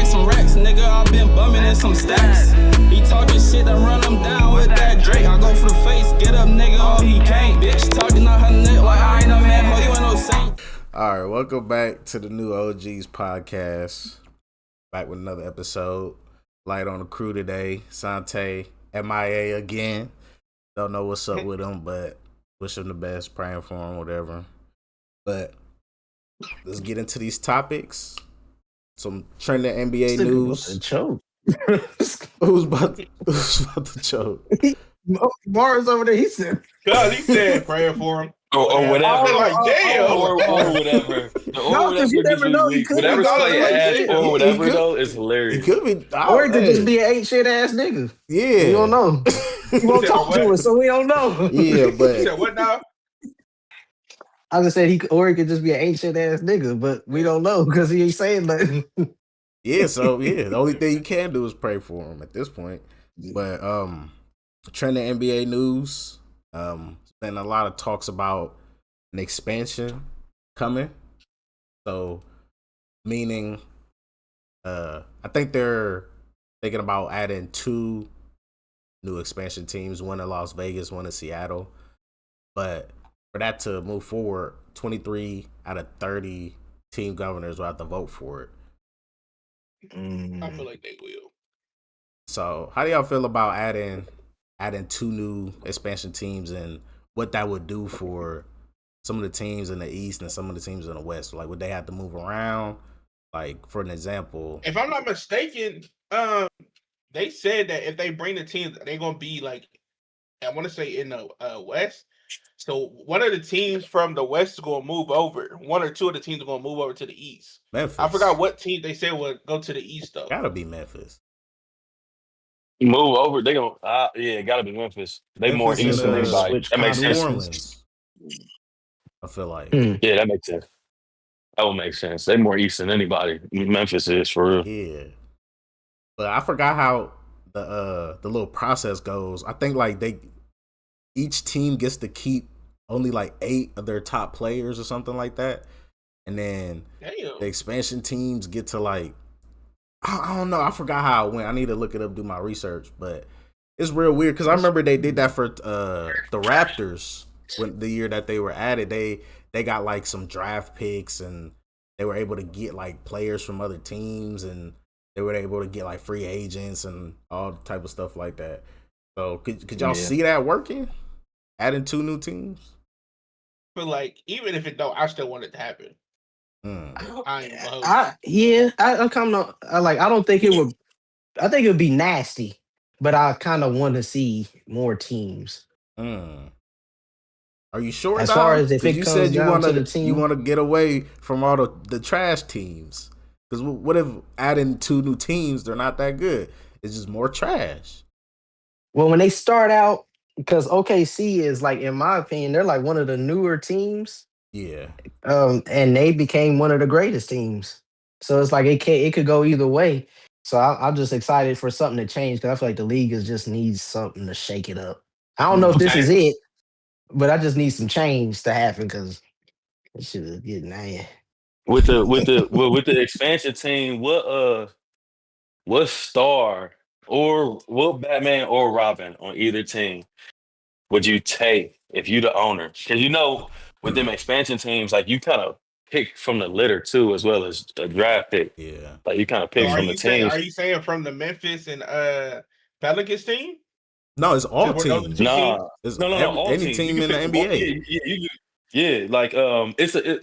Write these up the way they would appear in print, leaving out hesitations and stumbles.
some racks, nigga. I been bumming in some stacks. He talking shit, I run him down with that Drake. I go for the face, get up, nigga. Oh, he can't, bitch. Talking on her neck like I ain't a man. Oh, you ain't no saint. All right, welcome back to the new OGs podcast. Back with another episode. Light on the crew today. Sante, MIA again. Don't know what's up with him, but wish him the best, praying for him, whatever. But let's get into these topics. Some trending NBA news. Choke. Who's about to choke? Mars over there, he said praying for him. Or whatever. Like, damn. Or whatever. No, because you never know. He could whatever be Clay like asked shit. or whatever, He could- though, is It hilarious. could be. Or it could just be an ain't shit ass nigga. Yeah. We don't know. He won't talk to us, so we don't know. Yeah, You but said what now? I just said or he could just be an ain't shit ass nigga, but we don't know because he ain't saying nothing. yeah, so yeah, the only thing you can do is pray for him at this point. But trending NBA news, there's been a lot of talks about an expansion coming. So meaning I think they're thinking about adding 2 new expansion teams, one in Las Vegas, one in Seattle. But for that to move forward, 23 out of 30 team governors will have to vote for it. I feel like they will. So how do y'all feel about adding 2 new expansion teams and what that would do for some of the teams in the East and some of the teams in the West? Like, would they have to move around? Like, for an example, If I'm not mistaken, they said that if they bring the teams, they're gonna be like, I want to say in the West. So one of the teams from the West is gonna move over. One or two of the teams are gonna move over to the East. Memphis. I forgot what team they said would go to the East though. Gotta be Memphis. Move over. They gonna, it gotta be Memphis. They more Memphis east than and, anybody. switch That makes New sense. Orleans. I feel like. Yeah, that makes sense. That would make sense. They more east than anybody. Memphis is for real. Yeah. But I forgot how the little process goes. I think like each team gets to keep only like 8 of their top players or something like that. And then Damn. the expansion teams get to like I don't know. I forgot how it went. I need to look it up, do my research, but it's real weird because I remember they did that for the Raptors when the year that they were added. They got like some draft picks and they were able to get like players from other teams and they were able to get like free agents and all type of stuff like that. So could y'all see that working? Adding 2 new teams? But like, even if it don't, I still want it to happen. I ain't gonna hold I'm kind of I don't think it would. I think it would be nasty, but I kind of want to see more teams. Are you sure? As far as if it you comes said you down want to the team, you want to get away from all the trash teams. Because what if adding 2 new teams, they're not that good? It's just more trash. well, when they start out, because OKC is like, in my opinion, they're like one of the newer teams. Yeah. And they became one of the greatest teams. So it's like it could go either way. So I'm just excited for something to change because I feel like the league just needs something to shake it up. I don't know if this is it, but I just need some change to happen because it should have getting out. With the expansion team, what star or what Batman or Robin on either team would you take if you the owner? Because with them expansion teams, like you kind of pick from the litter too, as well as the draft pick. Yeah. Like you kind of pick So from the teams. are you saying from the Memphis and Pelicans team? No, it's all So we're teams. Nah, It's no, all any teams. team You in the can pick NBA. Yeah, like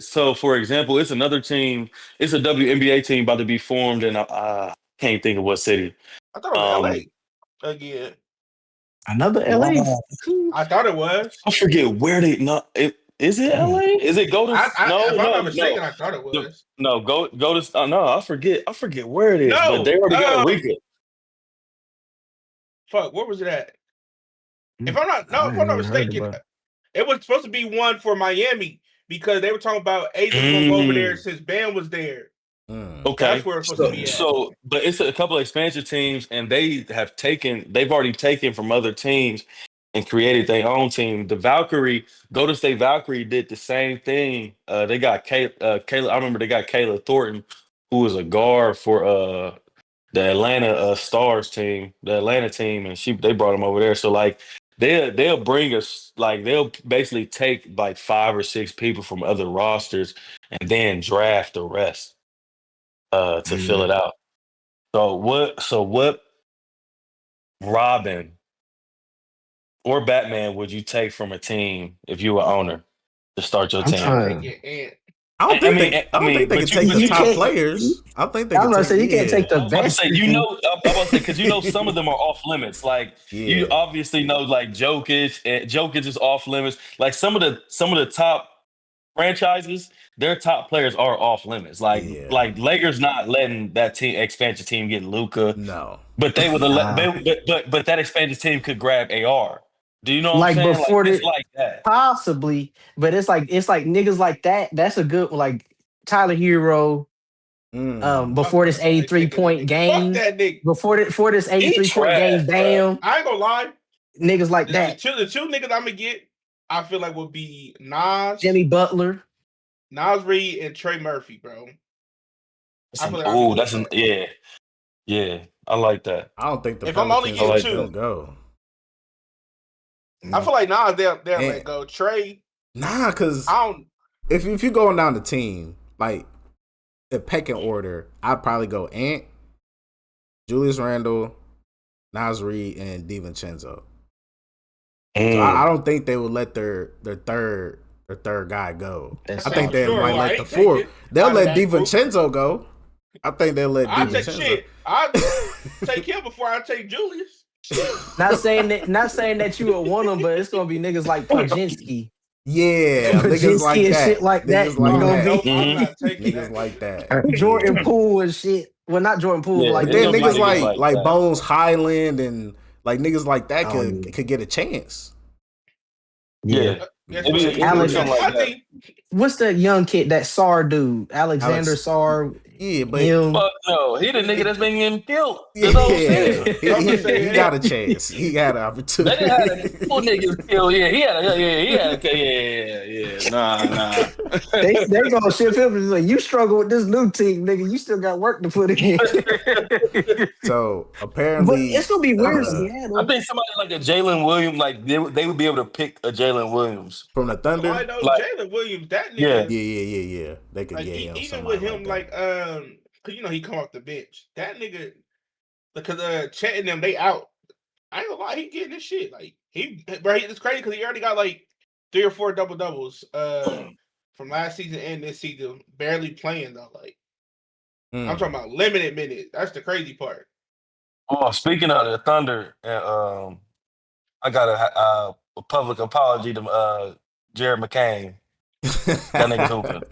so for example, it's another team. It's a WNBA team about to be formed, and I can't think of what city. I thought it was LA again. Another LA. I thought it was. I forget where they not. Is it LA? Is it Golden? If I'm not mistaken, I thought it was. No, go to. No, I forget where it is. No, but they already got a weekend. Fuck, where was it at? If I'm not mistaken, it was supposed to be one for Miami because they were talking about Asia going to go over there since Bam was there. Okay, that's where it's supposed to be at. So, but it's a couple of expansion teams, and they've already taken from other teams and created their own team. The Golden State Valkyrie did the same thing. They got Kayla. I remember they got Kayla Thornton, who was a guard for the Atlanta Stars team, the Atlanta team, and they brought him over there. So like they'll bring us like they'll basically take like 5 or 6 people from other rosters and then draft the rest to fill it out. So what Robin or Batman would you take from a team if you were owner to start your I'm team? trying. Get Ant. I don't think they can but take the you top can't- players. I think they I'm can gonna take. say you can't take the I was about to best. say, I'm about to say, because some of them are off limits. Like Yeah. you obviously know, like Jokic, and Jokic is off limits. Like some of the top franchises, their top players are off limits. Like Yeah. like Lakers not letting that team expansion team get Luka, No. but they would Nah. but that expansion team could grab AR. Do you know what Like I'm saying? before It's the- like that. Possibly, but it's like niggas like that. That's a good like Tyler Hero. Before this 83-point game, Fuck that nigga. before this 83-point game, trash, bam, I ain't gonna lie. niggas like The that. two niggas I'm gonna get, I feel like would be Nas, Jimmy Butler. Nas Reed, and Trey Murphy, bro. I feel like I Oh, could that's do an that. yeah. I like that. I don't think the If I'm only Pelicans getting let two- them go. I feel like Nas they'll And- let go. Trey, Nah, because I don't. if you're going down the team, like the pecking order, I'd probably go Ant, Julius Randle, Nas Reed, and DiVincenzo. So I don't think they would let their third guy go. That's I think they sure, might I let ain't the fourth. taking They'll out of let that group. DiVincenzo go. I think they'll let I take DiVincenzo. shit. I take him before I take Julius. Not saying that you would want them, but it's gonna be niggas like Pajinski. Yeah, niggas Pajinski like and that. shit like that. Niggas like You gonna that. be- I'm not taking Niggas that. like that. Jordan Poole and shit. Well, not Jordan Poole, Yeah, but like But then Niggas niggas like like that. Bones Highland and like niggas like that Oh, yeah. could get a chance. Yeah. Guess Maybe what? it Alex- something like I that. think What's that young kid? That Sar dude, Alexander Alex- Sar. Yeah, but Him. Fuck no, he the nigga that's been getting killed yeah, this whole season. he got a chance. He got an They opportunity. had a couple niggas killed. Yeah, he had yeah. Nah. They gonna shift him. It's like, you struggle with this new team, nigga. You still got work to put in. So But apparently, it's gonna be weird. uh, Seattle. I think somebody like a Jalen Williams, like they would be able to pick a Jalen Williams. from the Thunder. I know Like- Jalen Williams. That Yeah. nigga. Yeah. They could Like, get him. even somebody with him, that. cause you know he come off the bench. That nigga, because Chet and them, they out. I ain't gonna lie, he getting this shit. Like it's crazy because he already got like 3 or 4 double doubles from last season and this season, barely playing though. Like Mm. I'm talking about limited minutes. That's the crazy part. Oh, speaking of the Thunder, I got a public apology to Jared McCain. That nigga's hooping.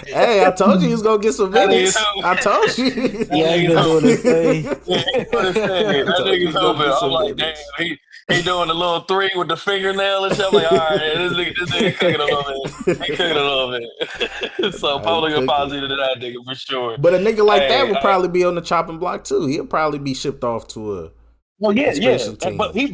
Hey, I told you he was gonna get some That minutes. nigga's hooping. I told you. Yeah, he been doing his thing. That nigga's hooping. I'm like, damn, he doing a little 3 with the fingernail and shit. I'm like, all right, this nigga cooking a little bit. He cooking a little bit. So public cooking. apology to that nigga for sure. But a nigga like that Hey, would probably be on the chopping block too. He'll probably be shipped off to a. Well, yeah. expansion team. But he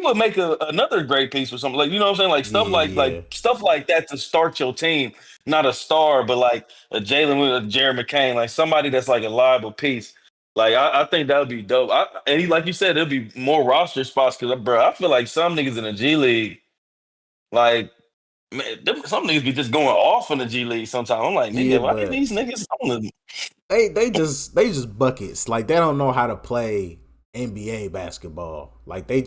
would make another great piece or something. Like, you know what I'm saying? Like stuff like stuff like that to start your team. Not a star, but like a Jalen with a Jared McCain, like somebody that's like a liable piece. Like I think that would be dope. Like you said, there'll be more roster spots because, bro, I feel like some niggas in the G League, like, man, some niggas be just going off in the G League sometimes. I'm like, nigga, Yeah, why but- these niggas on the They just buckets. Like they don't know how to play NBA basketball. Like they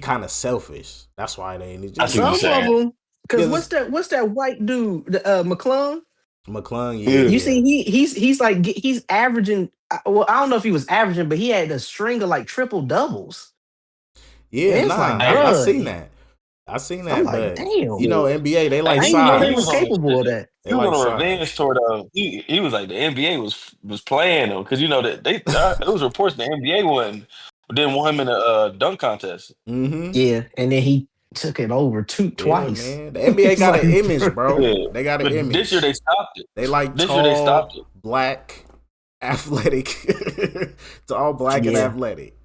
kind of selfish. That's why they need I see what Some you're of saying. them. Because Yeah, what's that white dude? McClung. McClung. Yeah. You see, he's averaging. Well, I don't know if he was averaging, but he had a string of like triple doubles. Yeah, It's nah, like, I bruh. seen that. I seen that, I'm like, but damn. you know, NBA they like I didn't know they size. was capable of that. They He was like on a size. revenge tour though. He was like the NBA was playing him because you know that it was reports the NBA didn't want him in a dunk contest. Mm-hmm. Yeah, and then he took it over twice. Yeah, man. The NBA It's got an like- image, bro. Yeah. They got an But image. this year they stopped it. They like This tall, year they stopped it. black, athletic. Tall, black, and Yeah. athletic.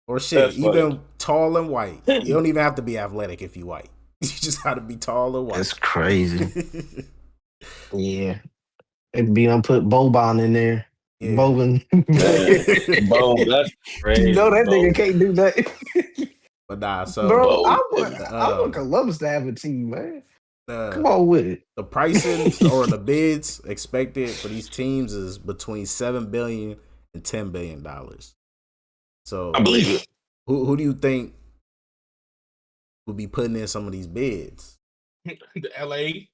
Or shit, That's funny. even tall and white. You don't even have to be athletic if you white. You just got to be tall and white. That's crazy. Yeah. It'd be put Boban in there. Yeah. Boban. Bro, that's crazy. You know that bro. nigga can't do nothing. But nah, so Bro, I Bo- want Columbus to have a team, man. Come the on with it. the pricing or the bids expected for these teams is between $7 billion and $10 billion. So I believe it. who do you think would be putting in some of these bids? The LA.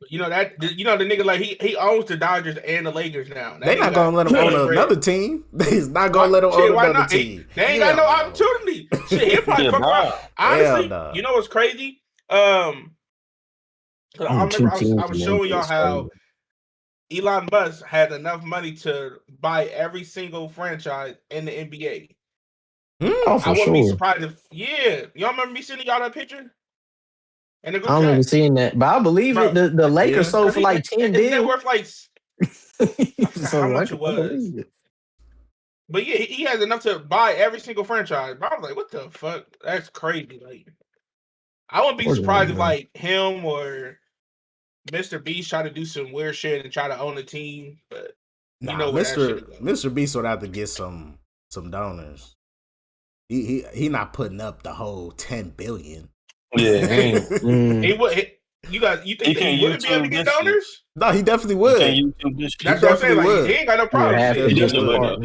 You know the nigga like he owns the Dodgers and the Lakers now. They're not gonna let him own another team. They's not gonna let him own another team. They ain't got no opportunity. Shit, he'll probably fuck around. Honestly, you know what's crazy? I remember I was showing y'all how Elon Musk had enough money to buy every single franchise in the NBA. Oh, for I wouldn't be sure. surprised if y'all remember me sending y'all that picture? And I don't remember seeing that, but I believe it. The Lakers sold for like 10 billion. They're worth like So how much it was. But yeah, he has enough to buy every single franchise. But I was like, what the fuck? That's crazy. Like, I wouldn't be surprised if like him or Mr. Beast try to do some weird shit and try to own a team. But you know what Mr. Beast would have to get some donors. He not putting up the whole 10 billion. Yeah, he would. You think he wouldn't be able to get donors? No, he definitely would. That's what I'm saying. Like, he ain't got no problem.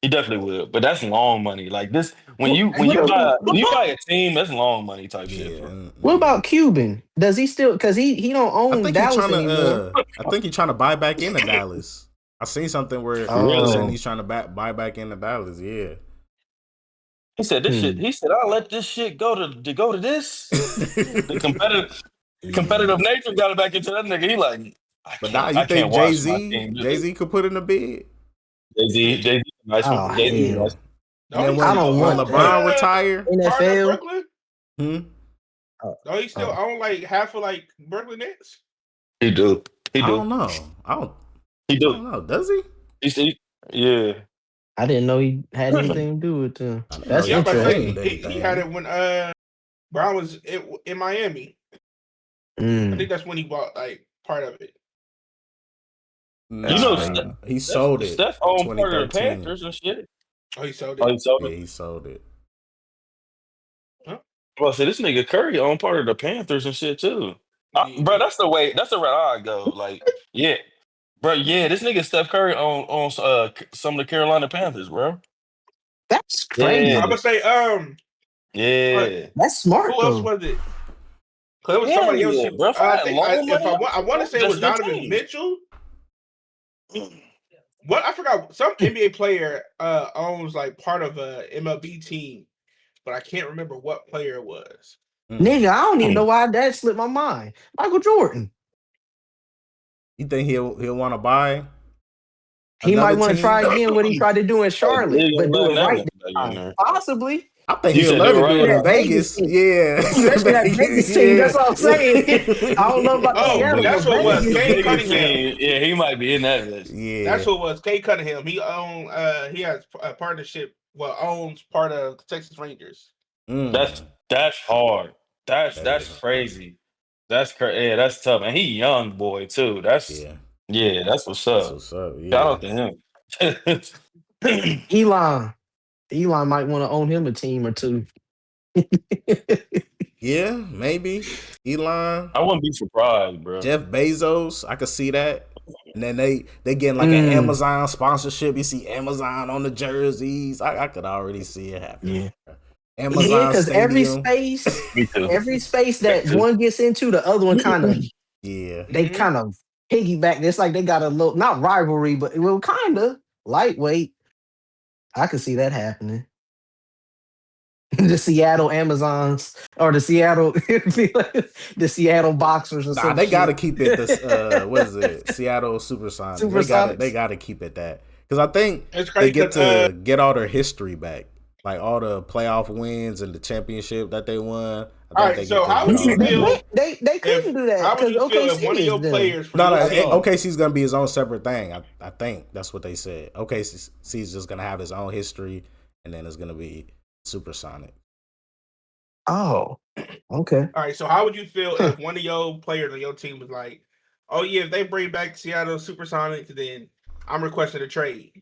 He definitely would. But that's long money. Like this, when you buy a team, that's long money type shit. What about Cuban? Does he still? Because he don't own Dallas anymore. I think he's trying to buy back into Dallas. I seen something where he's trying to buy back into Dallas. Yeah. He said this shit. He said, "I'll let this shit go to this." The competitive nature got it back into that nigga. He like, but now you think Jay-Z could put in a bid? Jay-Z, nice one. Jay-Z, nice. And then when LeBron retire, NFL. No, he still own like half of like Brooklyn Nets. He do. I don't know. He do. I don't know. Does he? Yeah. I didn't know he had anything to do with it. That's interesting. He had it when Brown was in Miami. I think that's when he bought like part of it. Nah, he sold it. Steph owned part of the Panthers and shit. Oh, he sold it. Yeah, he sold it. Huh? Well, I said this nigga Curry owned part of the Panthers and shit too. Bro, that's the way. That's the route I go. Like, yeah. Bro, yeah, this nigga Steph Curry on some of the Carolina Panthers, bro. That's crazy. I'm gonna say, yeah, that's smart. Who else was it? Because it was somebody else. Bro, I want to say it was Donovan Mitchell. What I forgot. Some NBA player owns like part of a MLB team, but I can't remember what player it was. Nigga, I don't even know why that slipped my mind. Michael Jordan. You think he'll want to buy? He might want to try again what he tried to do in Charlotte, but do it right this time. Possibly. I think he'll love to do it in Vegas. Yeah. Especially that Vegas team. That's what I'm saying. I don't know about the Seattle. That's what it was. Cade Cunningham. Yeah, he might be in that list. Yeah. That's what it was. Cade Cunningham. He has a partnership. Well, owns part of the Texas Rangers. That's hard. That's crazy. That's crazy. Yeah, that's tough. And he young boy too. That's what's up. That's what's up. Yeah. Shout out to him. Elon might want to own him a team or two. Yeah, maybe. Elon. I wouldn't be surprised, bro. Jeff Bezos, I could see that. And then they getting like an Amazon sponsorship. You see Amazon on the jerseys. I could already see it happening. Yeah. Amazon because every space that one gets into, the other one kind of they kind of piggyback. It's like they got a little not rivalry, but it will kind of lightweight. I could see that happening. The Seattle Amazons or the Seattle Boxers or something. They got to keep it this what is it? Seattle Supersonics. They got to keep it that. Cuz I think they get to get all their history back. Like all the playoff wins and the championship that they won. All right, so how would you feel? They couldn't do that. How would you feel if one of your players? OKC's gonna be his own separate thing. I think that's what they said. OKC's just gonna have his own history, and then it's gonna be Supersonic. Oh, okay. All right, so how would you feel if one of your players on your team was like, oh yeah, if they bring back Seattle Supersonics, then I'm requesting a trade.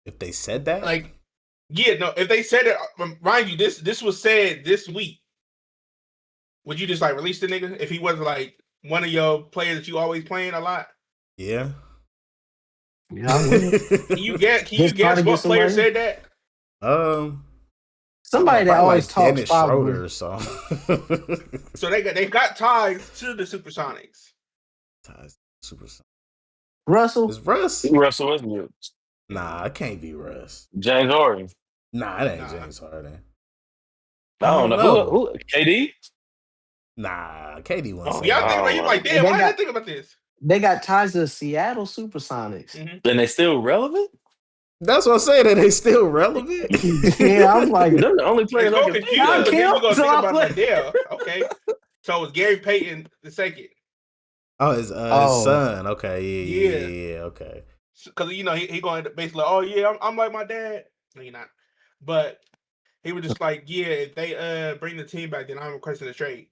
If they said that, Like, yeah, no, if they said it, mind you, this was said this week. Would you just like release the nigga if he wasn't like one of your players that you always playing a lot? yeah. Yeah, I would. Can you guess Just try to what get player somebody. said that? Somebody that probably always like talks Dennis probably. Schroeder or something. So they got ties to the Supersonics. Super. Russell. Is Russ? Russell Westbrook, Nah, it can't be Russ. James Harden. Nah, it ain't Nah. James Harden. I don't know who KD. Nah, KD wouldn't Oh, say Y'all that. think about you like, damn, They why did I got- think about this? They got ties to Seattle Supersonics. And they still relevant? That's what I'm saying. That they still relevant. Yeah, I'm like, They're the only player It's that so can confusing, Y'all but then killed we're gonna think about Tomlin. like, yeah, okay. So it's Gary Payton the second. Oh, his son. Okay, yeah, okay. Because you know he going to basically, oh yeah, I'm like my dad. No, you're not. But he was just like, yeah, if they bring the team back, then I'm requesting a trade.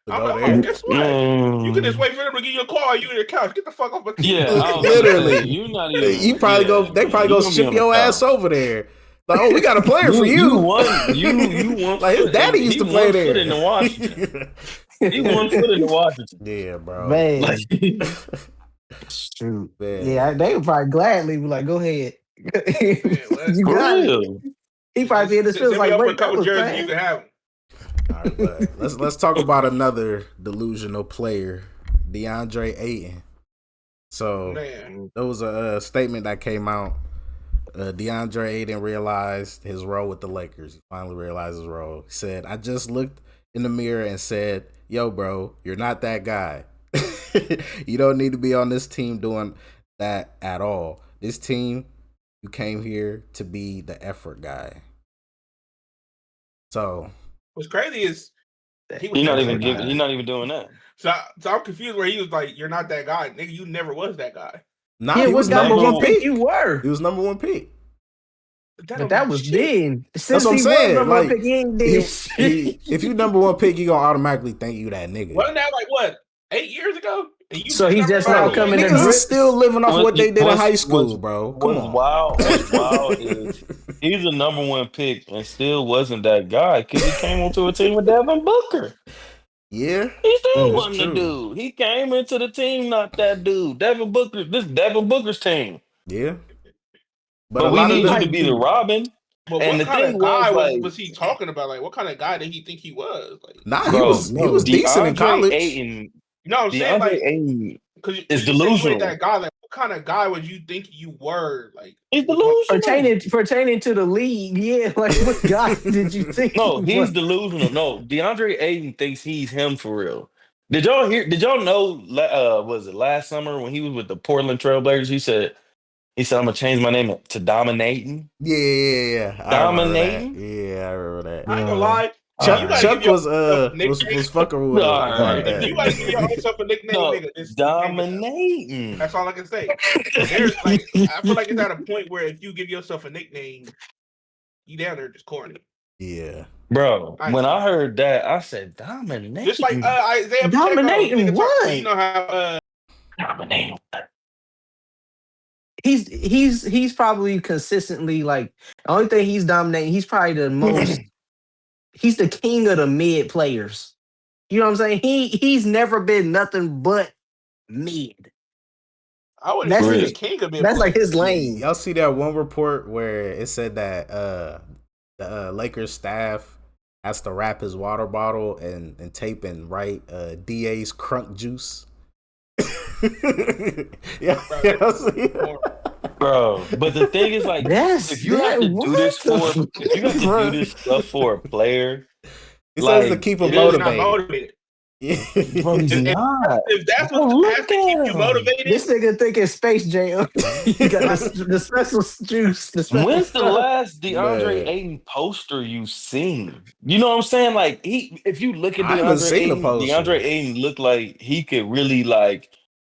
To I'm go like, there. oh, guess what? You can just wait for them to give you a call. You in your couch. Get the fuck off my team. Yeah, I was Literally. gonna say, you not even. You probably yeah, go. They probably you go gonna be ship on the your ass couch. over there. Like, oh, we got a player for you. You won. Like his daddy used to play there. In the Washington. He 1 foot in the Washington. Yeah, bro. man, Like, shoot. Man. Yeah, they would probably gladly be like, go ahead. let's You for got it. real. He probably be in this Send feels me like, up for a wait, that couple was jerseys. fast. You can have them. All right, but let's talk about another delusional player, DeAndre Ayton. So Man, there was a statement that came out. DeAndre Ayton realized his role with the Lakers. He finally realized his role. He said, "I just looked in the mirror and said, yo, bro, you're not that guy. You don't need to be on this team doing that at all. This team, you came here to be the effort guy." So what's crazy is he was He's not never even that guy. giving. He's not even doing that. So I'm confused where he was like, "You're not that guy, nigga. You never was that guy." nah, Yeah, he what was number number one one pick pick. you were? He was number one pick. But that was then. Since what I'm he saying, was number one like, pick, he ain't did shit. If you number one pick, you gonna automatically think you that nigga. Wasn't that like what 8 years ago? And you So he just number now one? coming to Niggas grips. is still living off what they did in high school, what's- bro. Come What's on. What's wild is he's a number one pick and still wasn't that guy because he came onto a team with Devin Booker. Yeah, He still That's wasn't the true. dude. He came into the team not that dude. Devin Booker. This Devin Booker's team. yeah. But a we lot of need you them- to be the Robin. But And what the kind of thing guy was, like- was he talking about? Like, what kind of guy did he think he was? Like, Nah, he Bro, was decent in DeAndre college. Ayton, you know what I'm saying? DeAndre Like, Ayton because is you delusional. that guy. Like, what kind of guy would you think you were? Like, is delusional. Pertaining to the league, yeah. Like, what guy did you think? No, he he's was? delusional. No, DeAndre Ayton thinks he's him for real. Did y'all know? Was it last summer when he was with the Portland Trailblazers? He said, "I'm gonna change my name to Dominating." Yeah. I remember that. Dominating? Yeah, I remember that. I ain't gonna lie. Chuck, you gotta Chuck give your- was nickname. fucking with him All about right. that. You gotta give yourself a nickname, No, nigga. Just Dominating. That's all I can say. There's like, I feel like it's at a point where if you give yourself a nickname, you down there just corny. Yeah. Bro, I when see. I heard that, I said, Dominating. Just like Isaiah Pacheco, Dominating nigga, what? You know how Dominating. He's probably consistently like the only thing he's dominating. He's probably the most. He's the king of the mid players. You know what I'm saying? He's never been nothing but mid. I wouldn't That's say his- the king of it. That's like his lane. Y'all see that one report where it said that the Lakers staff has to wrap his water bottle and tape and write DA's crunk juice. Yeah, y'all see that? Bro, but the thing is, like, Yes, if you have to do this stuff for a player, He says to like, keep him it is not motivated. motivated. bro, he's not. If that's Bro, what look has to keep at you him. motivated, This nigga thinking Space Jam. You got the special juice. The special When's the stuff. last DeAndre Man. Ayton poster you seen? You know what I'm saying? Like if you look at I haven't seen the Ayton, poster. DeAndre Ayton looked like he could really like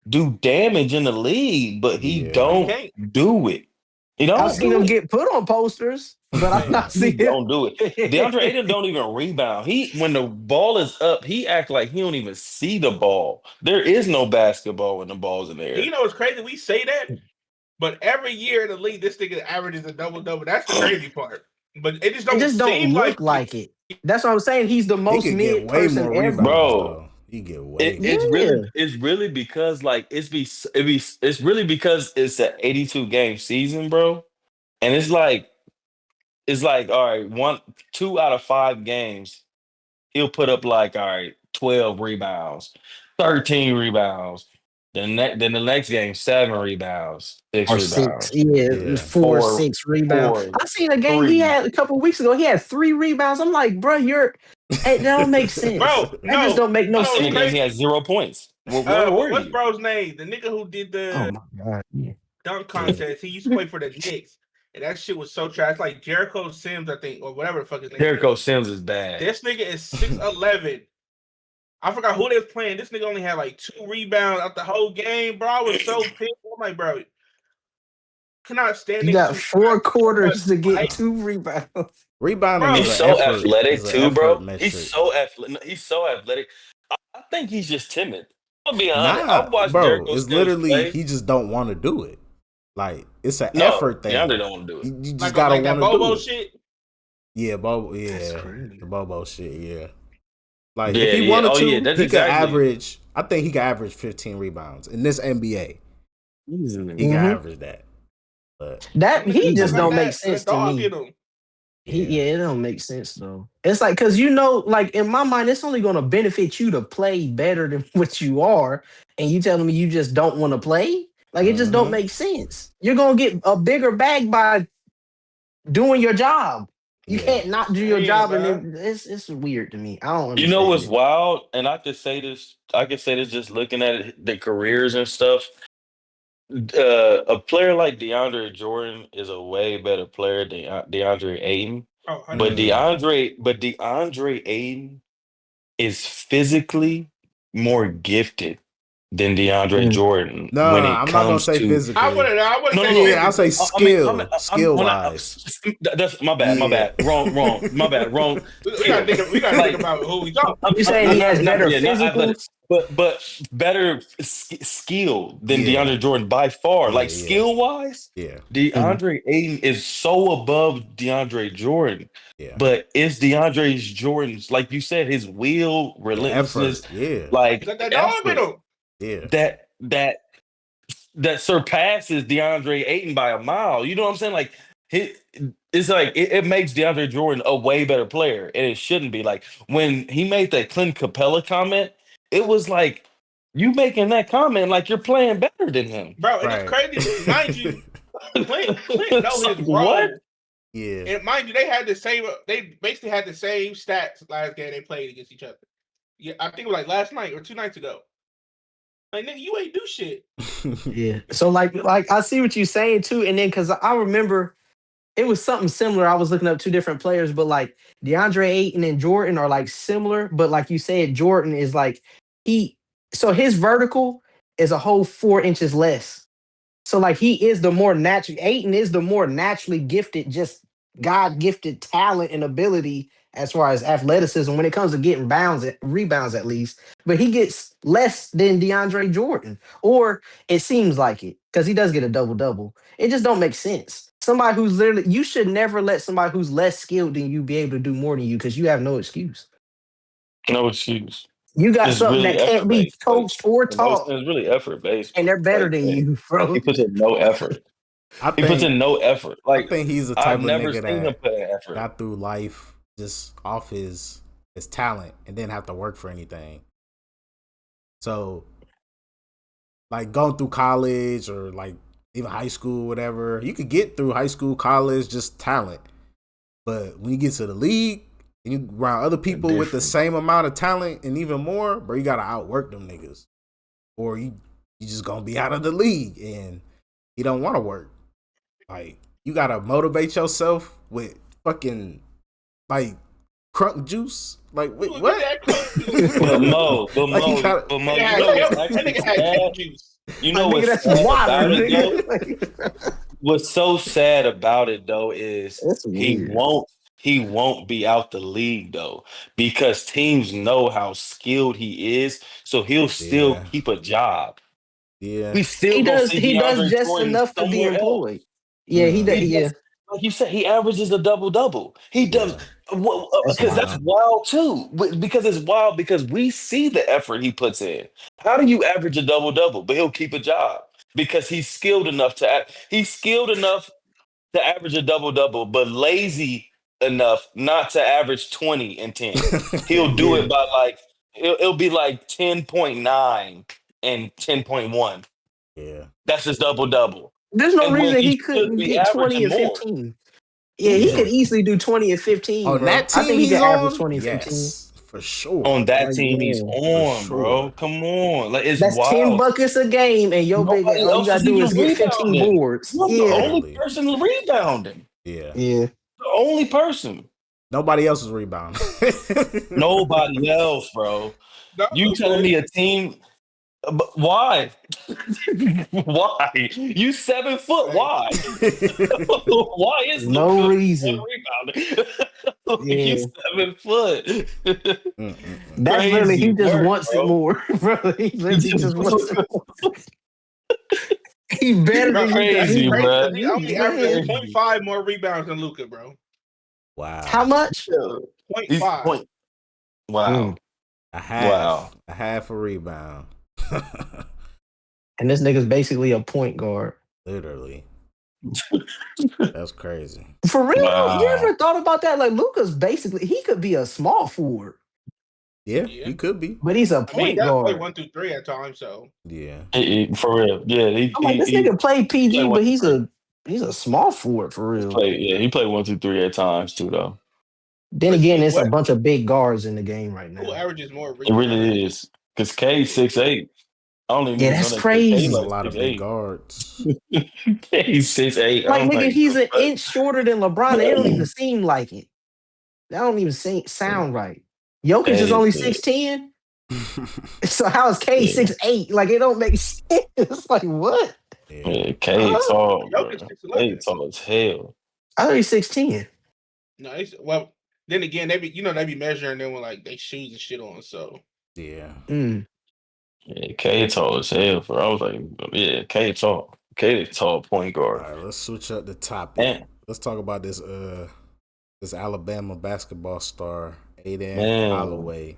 do damage in the league, but he Yeah. don't He can't. do it. You don't I've seen do him it. get put on posters, but I've not He seen him. don't do it. DeAndre Ayton don't even rebound. When the ball is up, he act like he don't even see the ball. There is no basketball when the ball's in the air. You know what's crazy? We say that, but every year in the league, this nigga averages a double-double. That's the crazy part. But it just don't don't seem look like it. That's what I'm saying. He's the He most could get mid way person more ever. rebounds, Bro. though. He get way. It's really because like it's really because it's an 82 game season, bro. And it's like all right, 2 out of 5 games, he'll put up like all right, 12 rebounds, 13 rebounds. Then the next game, 7 rebounds, 6 Or 6, Yeah. 4, 4, 6 rebounds. 4, I seen a game 3. he had a couple weeks ago. He had 3 rebounds. I'm like, bro, that don't make sense. Bro, That just don't make no no, In the sense. game, he had 0 points. Where were what's you? bro's name? The nigga who did Oh the my god. Yeah. dunk contest. He used to play for the Knicks, and that shit was so trash. Like Jericho Sims, I think, or whatever the fuck his name. Jericho Sims is bad. This nigga is 6'11". I forgot who they was playing. This nigga only had like 2 rebounds out the whole game, bro. I was so pissed. I'm like, bro, cannot stand. You got 4 quarters to get 2 rebounds. Rebounding Bro, is He's an so effort. athletic is an too, effort bro. metric. He's so athletic. He's so athletic. I think he's just timid. I'll be honest. Nah, I've watched bro. Jericho It's Sims literally play. he just don't want to do it. Like it's an No, effort thing. DeAndre don't want to do it. You just Like, gotta like that want to do Bobo it. shit. Yeah, Bobo. That's Yeah, crazy. the Bobo shit. Yeah. Like Yeah, if he yeah. wanted Oh, to, yeah, that's he could exactly- average. I think he could average 15 rebounds in this NBA. Easily. He can Mhm. average that. But That he just Like don't that, make sense the to dog me. in him. It don't make sense though. It's like because like in my mind, it's only gonna benefit you to play better than what you are, and you telling me you just don't want to play. Like it just don't Mhm. make sense. You're gonna get a bigger bag by doing your job. You Yeah. can't not do your Yeah, job, bro. and it's weird to me. I don't understand. You know what's it. wild? And I could say this just looking at it, the careers and stuff. A player like DeAndre Jordan is a way better player than DeAndre Ayton. Oh, But 100%. DeAndre Ayton is physically more gifted than DeAndre Jordan no, when it I'm not gonna comes say to physically. I wouldn't No, say. no, Yeah, I'll say skill, skill wise. That's my bad. My Yeah. bad. Wrong. My bad. Wrong. We gotta think about who we talking. You saying he has better physical? but better skill than Yeah. DeAndre Jordan by far. Yeah, Like yeah. skill wise, Yeah, DeAndre Ayton is so above DeAndre Jordan. yeah. But it's DeAndre Jordan's, like you said, his will, The relentlessness, effort. Yeah, like Got that dog in effort him. yeah. that surpasses DeAndre Ayton by a mile. You know what I'm saying? Like it's like it makes DeAndre Jordan a way better player, and it shouldn't be. Like when he made that Clint Capella comment, it was like you making that comment like you're playing better than him. Bro, and Right. it's crazy. Mind you, Clint know his role. What? Yeah. And mind you, they basically had the same stats last game they played against each other. Yeah, I think it was like last night or 2 nights ago. Like, nigga, you ain't do shit. Yeah. So like I see what you're saying too, and then because I remember it was something similar. I was looking up 2 different players, but like DeAndre Ayton and Jordan are like similar, but like you said, Jordan is like his vertical is a whole 4 inches less. So like he is the more natural. Ayton is the more naturally gifted, just God gifted talent and ability as far as athleticism when it comes to getting rebounds at least. But he gets less than DeAndre Jordan, or it seems like it because he does get a double-double. It just don't make sense. Somebody who's literally, you should never let somebody who's less skilled than you be able to do more than you because you have no excuse. No excuse. You got It's something really that can't be effort-based, coached or It's taught, really effort based. and they're better Like, than you, bro. He puts in no effort. I He puts think, in no effort. I Like think he's the type I've of never nigga seen him that put in effort. got through life just off his talent and didn't have to work for anything. So, like going through college or like even high school, whatever, you could get through high school, college, just talent. But when you get to the league and you around other people with the different. same amount of talent and even more, bro, you gotta outwork them niggas, or you just gonna be out of the league and you don't want to work. Like you gotta motivate yourself with fucking like crunk juice. Like wait, Look what? at that Coke But juice. Mo, Like, you gotta- you That know what's nigga actually had sad? Coke juice. You know Like, nigga, what's that's sad water, about it, though? nigga. what's so sad about it though is That's he weird. won't be out the league though because teams know how skilled he is, so he'll still Yeah. keep a job. Yeah. We still gonna see He does DeAndre just Jordan enough to be somewhere else. employed. Yeah, he does. Mm, He Yeah, does, like you said, he averages a double double. He does yeah. that's because that's wild. wild too. Because it's wild because we see the effort he puts in. How do you average a double double, but he'll keep a job because he's skilled enough he's skilled enough to average a double double, but lazy enough not to average 20 and 10. He'll do Yeah, it by like it'll be like 10.9 and 10.1. Yeah. That's his double double. there's no And when reason he he should couldn't be get 20 averaging and more. 15. Yeah, he Yeah. could easily do 20 and 15, On bro. that I team think he could he's average on, 20 and 15. yes, for sure. On that Like, team he's yeah. on, bro. Sure. Come on. Like it's That's 10 wild. buckets a game, and your big Nobody all you else gotta is do even is get 15 rebounding. boards. I'm the Yeah. only Literally. person rebounding. Yeah. Yeah. The only person. Nobody else is rebounding. Nobody else, bro. No, You telling me a team but why? Why? You 7 foot. Hey. Why? Why is No Luca reason. rebounding? Yeah. You 7 foot. Mm-mm-mm. That's literally he Crazy just work, wants it bro. more, brother. He literally just wants it more. He better Bro, than you because Crazy, he, bro. he only averages man. 0.5 more rebounds than Luca, bro. How Wow. much? He's 0.5. point. Wow. A Wow. half a rebound. And this nigga's basically a point guard. Literally. That's crazy. For real? You Wow. ever thought about that? Like Luca's basically he could be a small forward, Yeah, Yeah. he could be. but he's a I mean, he point does play guard. 1 through 3 at times, so. Yeah. For real. Yeah, I'm like, this nigga played play PG, one but through he's a small forward for real. he played 1, 2, 3 at times too though. Then Let's again, see it's a what bunch of big guards in the game right who now. averages more It rebounds. really is. Because K 6'8". I don't even Yeah, know that's that K There's crazy. a like lot of big 6'8". guards. K 6'8". Like I'm nigga, like, if he's an what? inch shorter than LeBron, it don't even seem like it. That don't even sound right. Jokic is only 6'10". So how is K Yeah. 6'8"? Like it don't make sense. It's like what? Yeah, K tall, bro. Jokic K 6'11". tall as hell. I thought he's 6'10". No, well, then again, they be measuring them with like they shoes and shit on, so. Yeah. Yeah, K tall as hell, bro. I was like, yeah, K tall. K tall point All guard. right, let's switch up the topic. Man. Let's talk about this Alabama basketball star, Aiden Man. Holloway.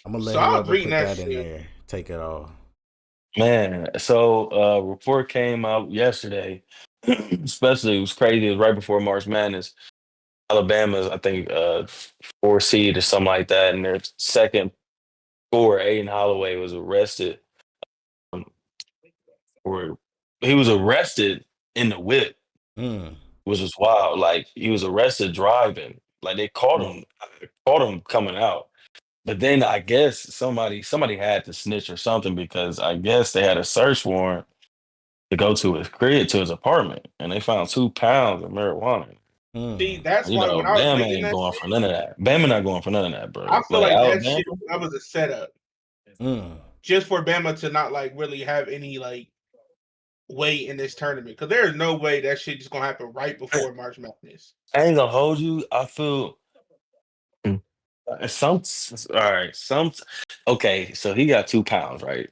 I'm gonna let So I'll whoever read put that that in shit. there take it all. Man, so report came out yesterday. Especially it was crazy. It was right before March Madness. Alabama's, I think, 4 seed or something like that, and their second scorer, Aiden Holloway, was arrested. Or he was arrested in the whip, Mm. which was wild. Like he was arrested driving. Like they caught him coming out. But then I guess somebody had to snitch or something because I guess they had a search warrant to go to his crib, to his apartment, and they found 2 pounds of marijuana. See, Mm. that's You why know, when I was Bama reading ain't that going shit, for none of that. Bama not going for none of that, bro. I feel like that Alabama, shit that was a setup Mm. just for Bama to not like really have any like weight in this tournament because there is no way that shit is gonna happen right before March Madness. I ain't gonna hold you. I feel Mm. okay. So he got 2 pounds, right?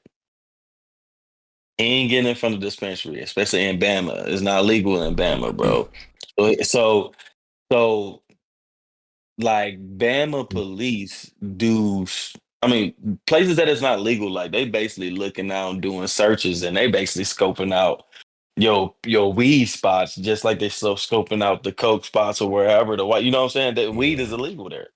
He ain't getting it from the dispensary, especially in Bama. It's not legal in Bama, bro. So like Bama police do. I mean, places that it's not legal, like they basically looking out and doing searches, and they basically scoping out your weed spots, just like they scoping out the coke spots or wherever the white. You know what I'm saying? That weed is Yeah. illegal there,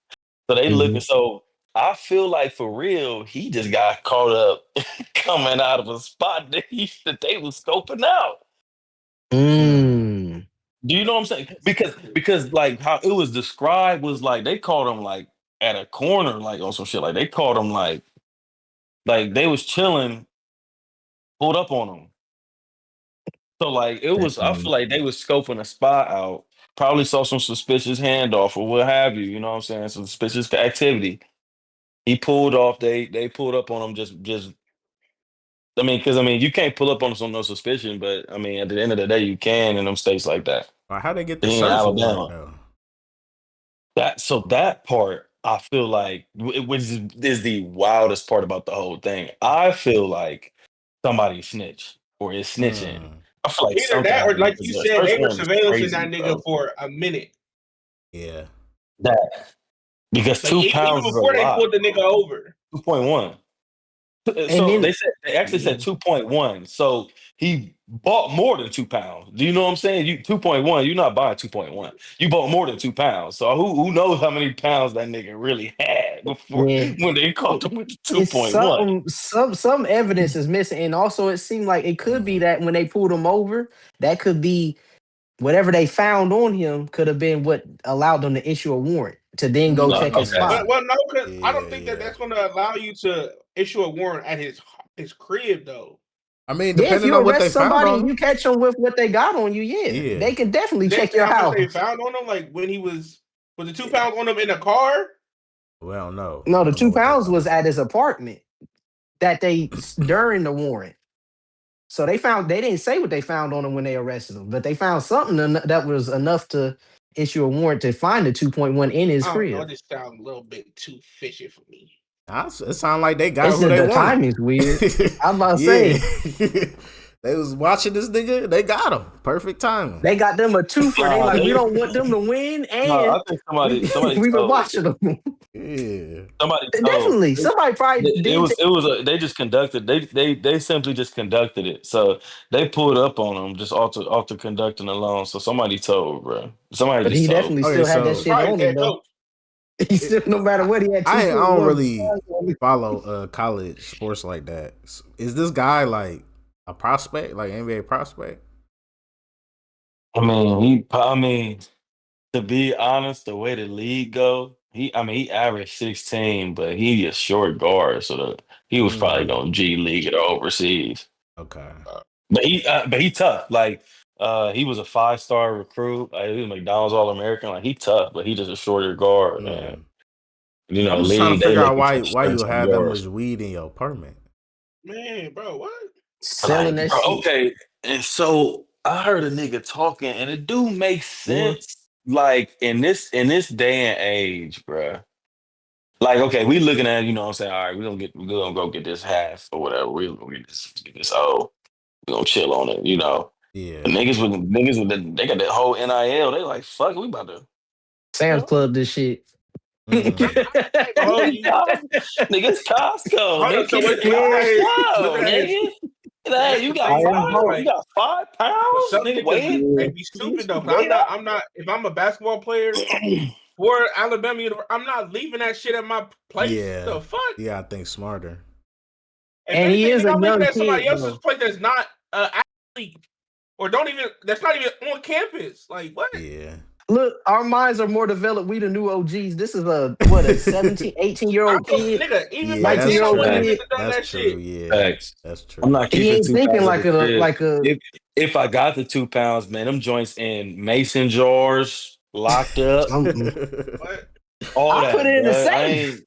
so they looking. Mhm. So I feel like for real, he just got caught up coming out of a spot that they was scoping out. Mm. Do you know what I'm saying? Because like how it was described was like they caught him like at a corner, like on some shit. Like they caught him like they was chilling, pulled up on him. So like it was, I feel like they was scoping a spot out. Probably saw some suspicious handoff or what have you. You know what I'm saying? Some suspicious activity. He pulled off. They pulled up on him just I mean, because you can't pull up on us on no suspicion, but I mean, at the end of the day, you can in them states like that. How they get the In search warrant Alabama, though? that part, I feel like, which is the wildest part about the whole thing. I feel like somebody snitched or is snitching. Hmm. I feel like Either something that or happened like because you the said, search they were warrant is surveillancing crazy, that nigga bro. for a minute. Yeah. That because Like 2 even pounds is a before they lot. pulled the nigga over. 2.1. And So then they actually said 2.1. So he bought more than 2 pounds. Do you know what I'm saying? You 2.1, you're not buying 2.1. You bought more than 2 pounds. So who knows how many pounds that nigga really had before yeah, when they caught him with the it's 2.1. some evidence is missing, and also it seemed like it could be that when they pulled him over, that could be whatever they found on him could have been what allowed them to issue a warrant to then go check his Okay. spot. Well, no, because I don't Yeah, think yeah. that's going to allow you to issue a warrant at his crib though. I mean, Yeah, if depending you on what they arrest found somebody on and you him. catch them with what they got on you, yeah, Yeah. they can definitely They check say your how much they house. found on him, like when he was the 2 pounds on him in a car. Well, no. No, I the don't know two what they pounds was found. at his apartment that they during the warrant. So they didn't say what they found on him when they arrested him, but they found something that was enough to issue a warrant to find the 2.1 in his I don't know. It crib. just sounds a little bit too fishy for me. It sounded like they got It's who just they the wanted. timing's weird. I'm about to Yeah. say They was watching this nigga. They got him. Perfect timing. they got them a twofer. They Nah, like we don't want them to win, and I think somebody we been told. watching them. Yeah. Somebody told. Definitely, somebody probably It did. was they just conducted they simply just conducted it. So they pulled up on them just off the conducting alone. So somebody told, bro. Somebody But just he told. definitely Okay, still had that so shit Probably on him head though. coach. He still, no matter what, he had I don't 2.1 really follow college sports like that. Is this guy like a prospect, like NBA prospect? I mean, to be honest, the way the league go, he averaged 16, but he a short guard, so he was probably Mm, going G League or overseas. okay. But he tough. Like he was a 5-star recruit. Like, he was McDonald's All American. Like he tough, but he just a shorter guard. And Mm. you know, I'm just trying to league they figure out looking for why you strength and had that guards. much weed in your apartment. Man, bro, what? selling Like, that bro, shit. okay. And so I heard a nigga talking, and it do make Or sense. Like in this day and age, bro. Like, okay, we looking at, you know what I'm saying, all right, we're gonna go get this half or whatever. We're gonna get this O. We're gonna chill on it, you know. yeah. The they got that whole NIL. They like, fuck, we about to, you Sam's know. Club this shit. Mm. I ain't gonna hold you. Nigga, it's Costco. Hold Nigga, up. So keep when it you look at his, Costco, look at his, nigga. that's You the got I thing am though. five. broke. You Like, got 5 but pounds, some nigga. niggas Wait, they be stupid though. 'Cause wait up. I'm not. If I'm a basketball player for Alabama, I'm not leaving that shit at my place. Yeah. The fuck? Yeah, I think smarter. If And he anything, is nigga, a I'm leaving young it at somebody kid else's though. place that's not athlete or that's not even on campus. Like what? Yeah. Look, our minds are more developed. We the new OGs. This is a 17, 18-year-old kid, Nigga, even Yeah, back that's then I 19-year-old wouldn't have true. kid. never done That's that true. shit. Yeah. Facts. That's I'm true. not He keeping ain't two thinking pounds of like the a shit. like a If I got the 2 pounds, man, them joints in mason jars, locked up, What? all I put that, it in the bro. I safe. ain't.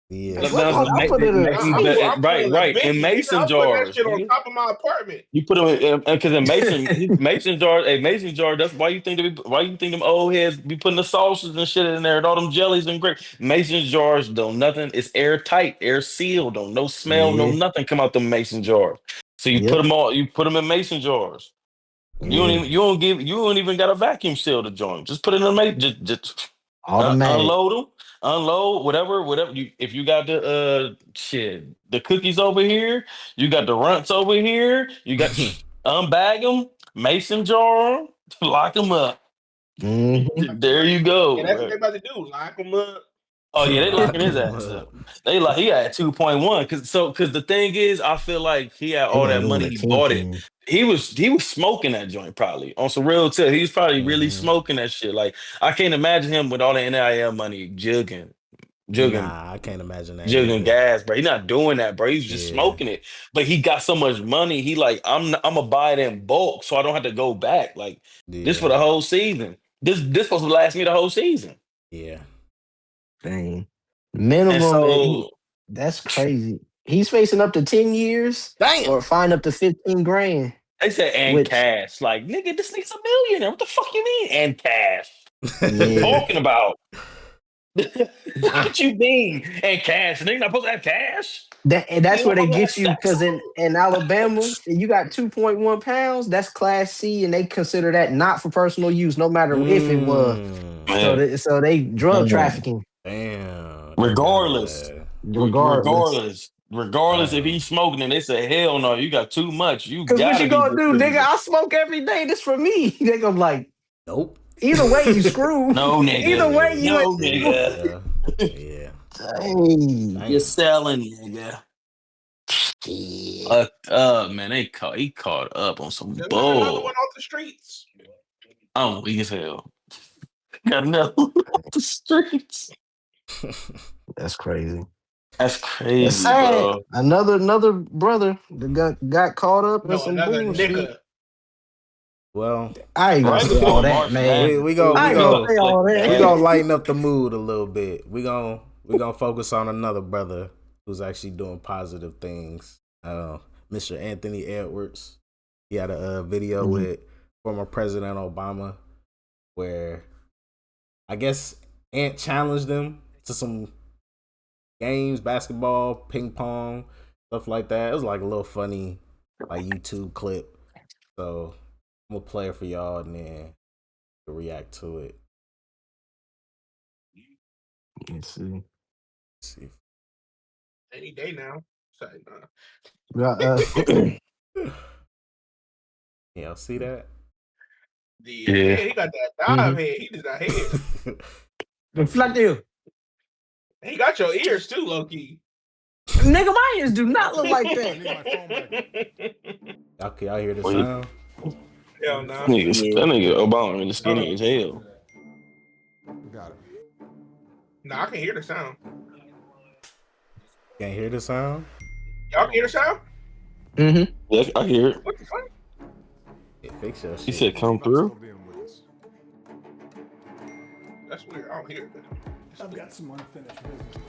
Yeah. Like, fuck, I put it in a I'm Right, pulling a right. In Benny, nigga. mason I'm putting that jars, shit on nigga. top of my apartment. You put them because in mason jars, a mason jar. That's why you think why you think them old heads be putting the sauces and shit in there and all them jellies and great mason jars. Don't nothing. It's airtight, air sealed. Don't no smell, no Yeah. nothing come out them mason jars. So you put Yep. them all. You put them in mason jars. Yeah. You don't even got a vacuum seal to join. Just put it in a mason. Just Automatic. unload them. Unload whatever you if you got the shit the cookies over here, you got the runts over here, you got unbag them, mason jar 'em, lock them up. hmm There you go, Yeah, that's what bro. they about to do. Lock them up. Oh yeah, they Lock locking his 'em ass up. up. They like he had 2.1 because the thing is, I feel like he had They all made that him money. the He bought it. kingpin. He was smoking that joint probably on some real tip. He was probably really Hmm. smoking that shit. Like I can't imagine him with all the NIL money jugging Nah, I can't imagine that jugging either. gas, bro. He's not doing that, bro. He's just Yeah. smoking it. But he got so much money. He like, I'm gonna buy it in bulk, so I don't have to go back. Like this for Yeah. the whole season. This supposed to last me the whole season. Yeah. Dang. And Minimum, so that's crazy. He's facing up to 10 years Damn. or fine up to 15 grand. They said and Which- cash. Like, nigga, this nigga's a millionaire. What the fuck you mean? And cash. Yeah. Talking about. What you mean? And cash. Nigga not supposed to have cash? And that's You where they wanna get have you sex? because in Alabama, you got 2.1 pounds. That's Class C, and they consider that not for personal use, no matter if it was. Mm, So they drug trafficking. Damn. Regardless. Regardless. Regardless if he's smoking and they say, hell no, you got too much. You Because what gotta you be gonna do, nigga? distributed. I smoke every day. This for me. They gonna be like, Nope. either way you screwed. No, nigga. Either way you No, ain't- nigga. Yeah. Dang. You're selling, nigga. Man, he caught up on some Just got another bull. one off the streets. I'm weak as hell. Got another one off the streets. That's crazy. That's crazy, It's sad. bro. Another brother that got caught up in No, some another bullshit. nigga. Well, I ain't gonna Right say before all that, March man. Madness. we gonna I ain't gonna say all that. we gonna lighten up the mood a little bit. We gonna focus on another brother who's actually doing positive things. Mr. Anthony Edwards. He had a video with former President Obama where I guess Ant challenged him to some games, basketball, ping pong, stuff like that. It was like a little funny like YouTube clip. So I'm gonna play it for y'all and then react to it. Let's see. See. Any day now. Sorry, nah. Y'all see that? Yeah, he got that dive head. He did that head. Reflect you. He got your ears too, low key. Nigga, my ears do not look like that. Y'all hear the Wait. sound? Hell no. That nigga Obama really skinny as hell. Got it. Nah, I can hear the sound. Can't hear the sound? Y'all can hear the sound? Mm-hmm. Yeah, I hear it. What the fuck? Yeah, fix your shit. He said come through. That's weird. I don't hear it. I've got some unfinished business.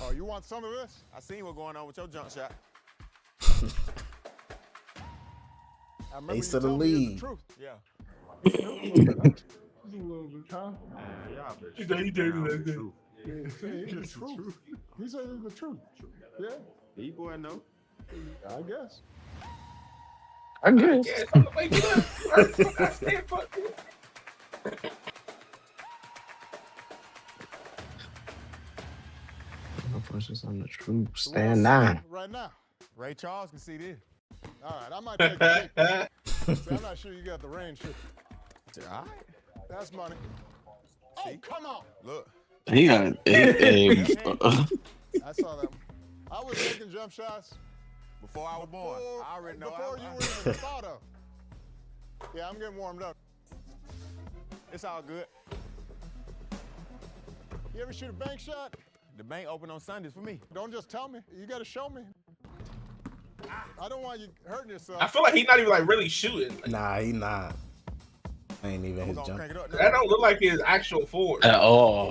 Oh, you want some of this? I seen what's going on with your jump shot. I remember Ace you of the told me league. the truth. Yeah. Just a little bit, huh? He said he did it. Yeah, it's the truth. He said it's the truth. Yeah, D-boy, no. I guess. I guess. Yeah, it's on the way to the I stand for it. Versus on the troops. So what Stand I'm 9. saying Right now. Ray Charles can see this. All right, I might take the pick. See, I'm not sure you got the range. All right. That's money. Oh, come on. Look. He got I saw that one. I was taking jump shots Before I was born, I already know. before you were even thought of. Yeah, I'm getting warmed up. It's all good. You ever shoot a bank shot? The bank open on Sundays for me. Don't just tell me. You got to show me. I don't want you hurting yourself. I feel like he's not even like really shooting. Like, Nah, he not. Ain't even We're his gonna jump. crank it up. that don't look like his actual force. At all.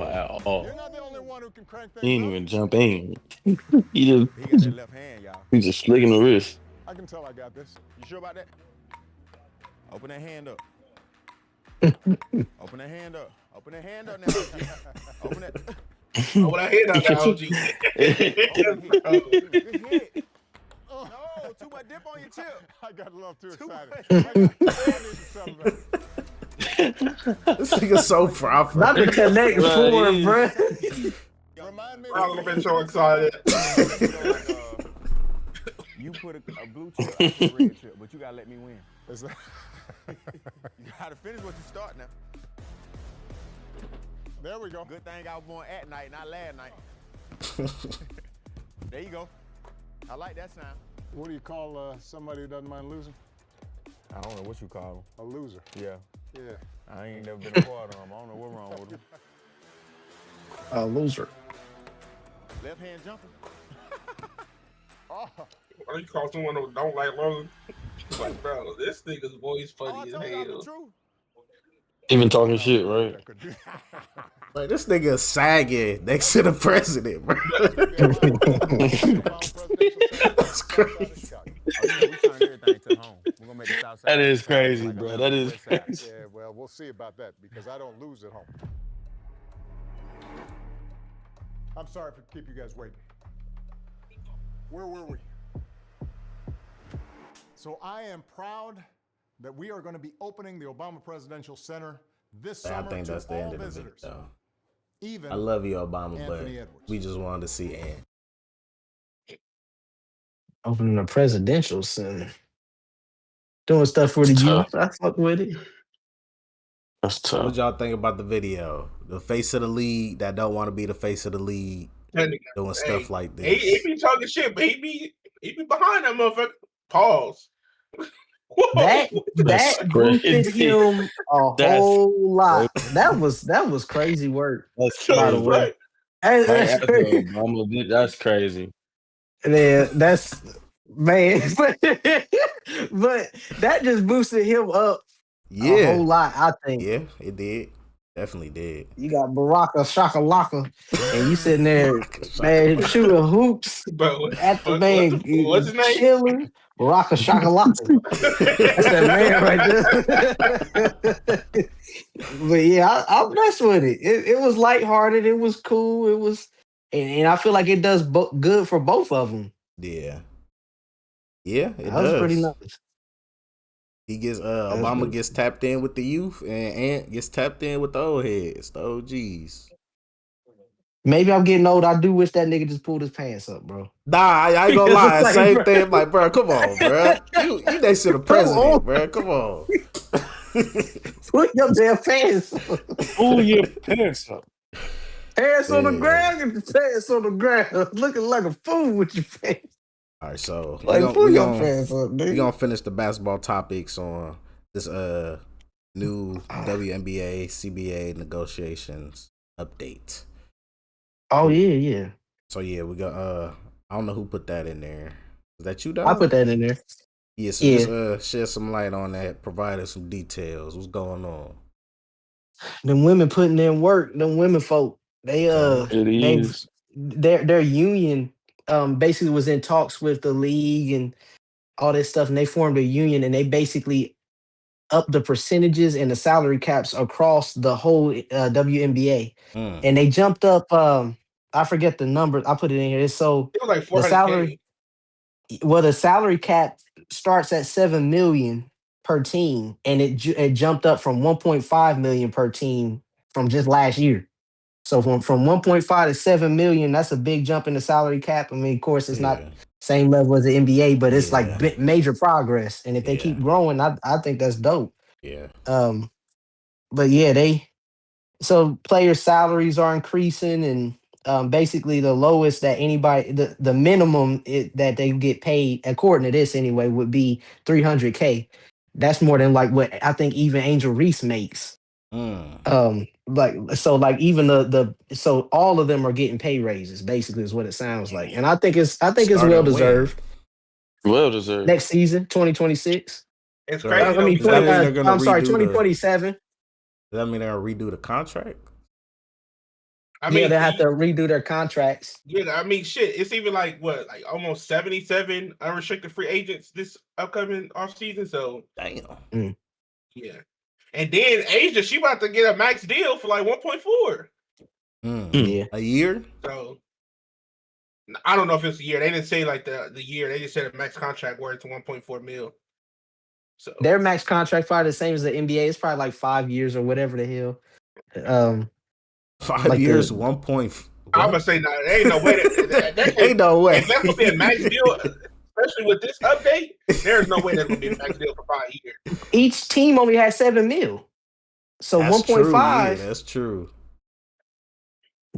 You're not the only one who can crank things He ain't up. even jump in. he He got that left hand, y'all. just flicking the wrist. I can tell I got this. You sure about that? Open that hand up. Open that hand up. Open that hand up now. Open that. Oh, when I hear that, OG. Good hit. No, too much dip on your chip. I got a little too Too excited. much. I need to celebrate. This nigga's so proper. Not the connect Right, four, yeah. bruh. Remind me. I'm gonna be so excited. You put a blue chip, I put a red chip, but you gotta let me win. Is that- You gotta finish what you start now. There we go. Good thing I was born at night, not last night. There you go. I like that sound. What do you call somebody who doesn't mind losing? I don't know what you call A loser. them. Yeah. Yeah. I ain't never been a part of them. I don't know what's wrong with them. A loser. Left hand jumping. Oh, Why you call someone who don't like Logan? Like, bro, this nigga's voice Oh, I funny as told y'all the hell. truth. Even talking shit, right? Like this nigga sagging next to the president, bro. That's crazy. We turn everything to home. We're gonna make the South Side. That is sound crazy, like bro. another That is West Side. crazy. Yeah, well, we'll see about that because I don't lose at home. I'm sorry for keep you guys waiting. Where were we? So I am proud that we are going to be opening the Obama Presidential Center this I summer think to that's the all end of the visitors. video. Even I love you, Obama, Anthony but Edwards. we just wanted to see Ant. Opening a presidential center. Doing stuff for the It's youth. tough. I fuck with it. That's So what tough. y'all think about the video? The face of the league that don't want to be the face of the league That nigga, doing stuff like he this. be talking shit, but he be behind that motherfucker. Pause. Whoa. That That's boosted crazy. him a That's whole lot. That was crazy work, That's by the crazy. way. Hey, Right that's after crazy. Obama did, that's crazy. Man, that's man, but that just boosted him up a Yeah. whole lot. I think Yeah, it did. Definitely did. you got Baraka Shakalaka, and you sitting there, Shaka, man, shaka. shooting hoops But at the man, what's his name? chilling. Baraka Shakalaka. That's that man right there. But yeah, I mess with it. It was lighthearted. It was cool. It was, and I feel like it does good for both of them. Yeah. Yeah, it That was pretty does. nice. He gets was Obama good. gets tapped in with the youth and Ant gets tapped in with the old heads, the OGs. Maybe I'm getting old. I do wish that nigga just pulled his pants up, bro. Nah, I ain't gonna Because lie. it's like, Same bro. thing. Like, bro, come on, bro. You next to the Come president, on. bro. Come on. Put your damn pants up. Pull your pants up. Pants on the Yeah. ground, get the pants on the ground. Looking like a fool with your pants. All right, so Like, pull we your gonna pants up, we nigga. gonna finish the basketball topics on this new WNBA CBA negotiations update. Oh yeah. So yeah, we got I don't know who put that in there. Is that you, I dog? put that in there. Yeah, so just shed some light on that, provide us some details. What's going on? Them women putting in work, them women folk, they It is. their union basically was in talks with the league and all this stuff, and they formed a union and they basically upped the percentages and the salary caps across the whole WNBA. And they jumped up I forget the number. I put it in here. So It was like the 400K. salary the salary cap starts at 7 million per team, and it jumped up from 1.5 million per team from just last year. So from 1.5 to 7 million, that's a big jump in the salary cap. I mean, of course, it's not same level as the NBA, but it's like major progress. And if they keep growing, I think that's dope. Yeah. But yeah, so player salaries are increasing, and basically the lowest that anybody, the minimum that they get paid, according to this anyway, would be $300K. That's more than like what I think even Angel Reese makes. Like even so all of them are getting pay raises, basically is what it sounds like. And I think it's well deserved. Well deserved. Next season, 2026. It's crazy. I mean, Does that mean they're gonna I'm sorry, redo 2027. Does that mean they're gonna redo the contract? I mean, they have to redo their contracts. Yeah, I mean, shit. It's even like almost 77 unrestricted free agents this upcoming offseason. So damn. Yeah, and then Asia, she about to get a max deal for like 1.4. Yeah, a year. So I don't know if it's a year. They didn't say like the year. They just said a max contract worth 1.4 mil. So their max contract probably the same as the NBA. It's probably like 5 years or whatever the hell. 5 like years, 1 point. I'm gonna say no. There ain't no way. Ain't no way. If that's gonna be a max deal, especially with this update, there's no way that's gonna be a max deal for 5 years. Each team only has 7 mil, so 1.5. Yeah, that's true.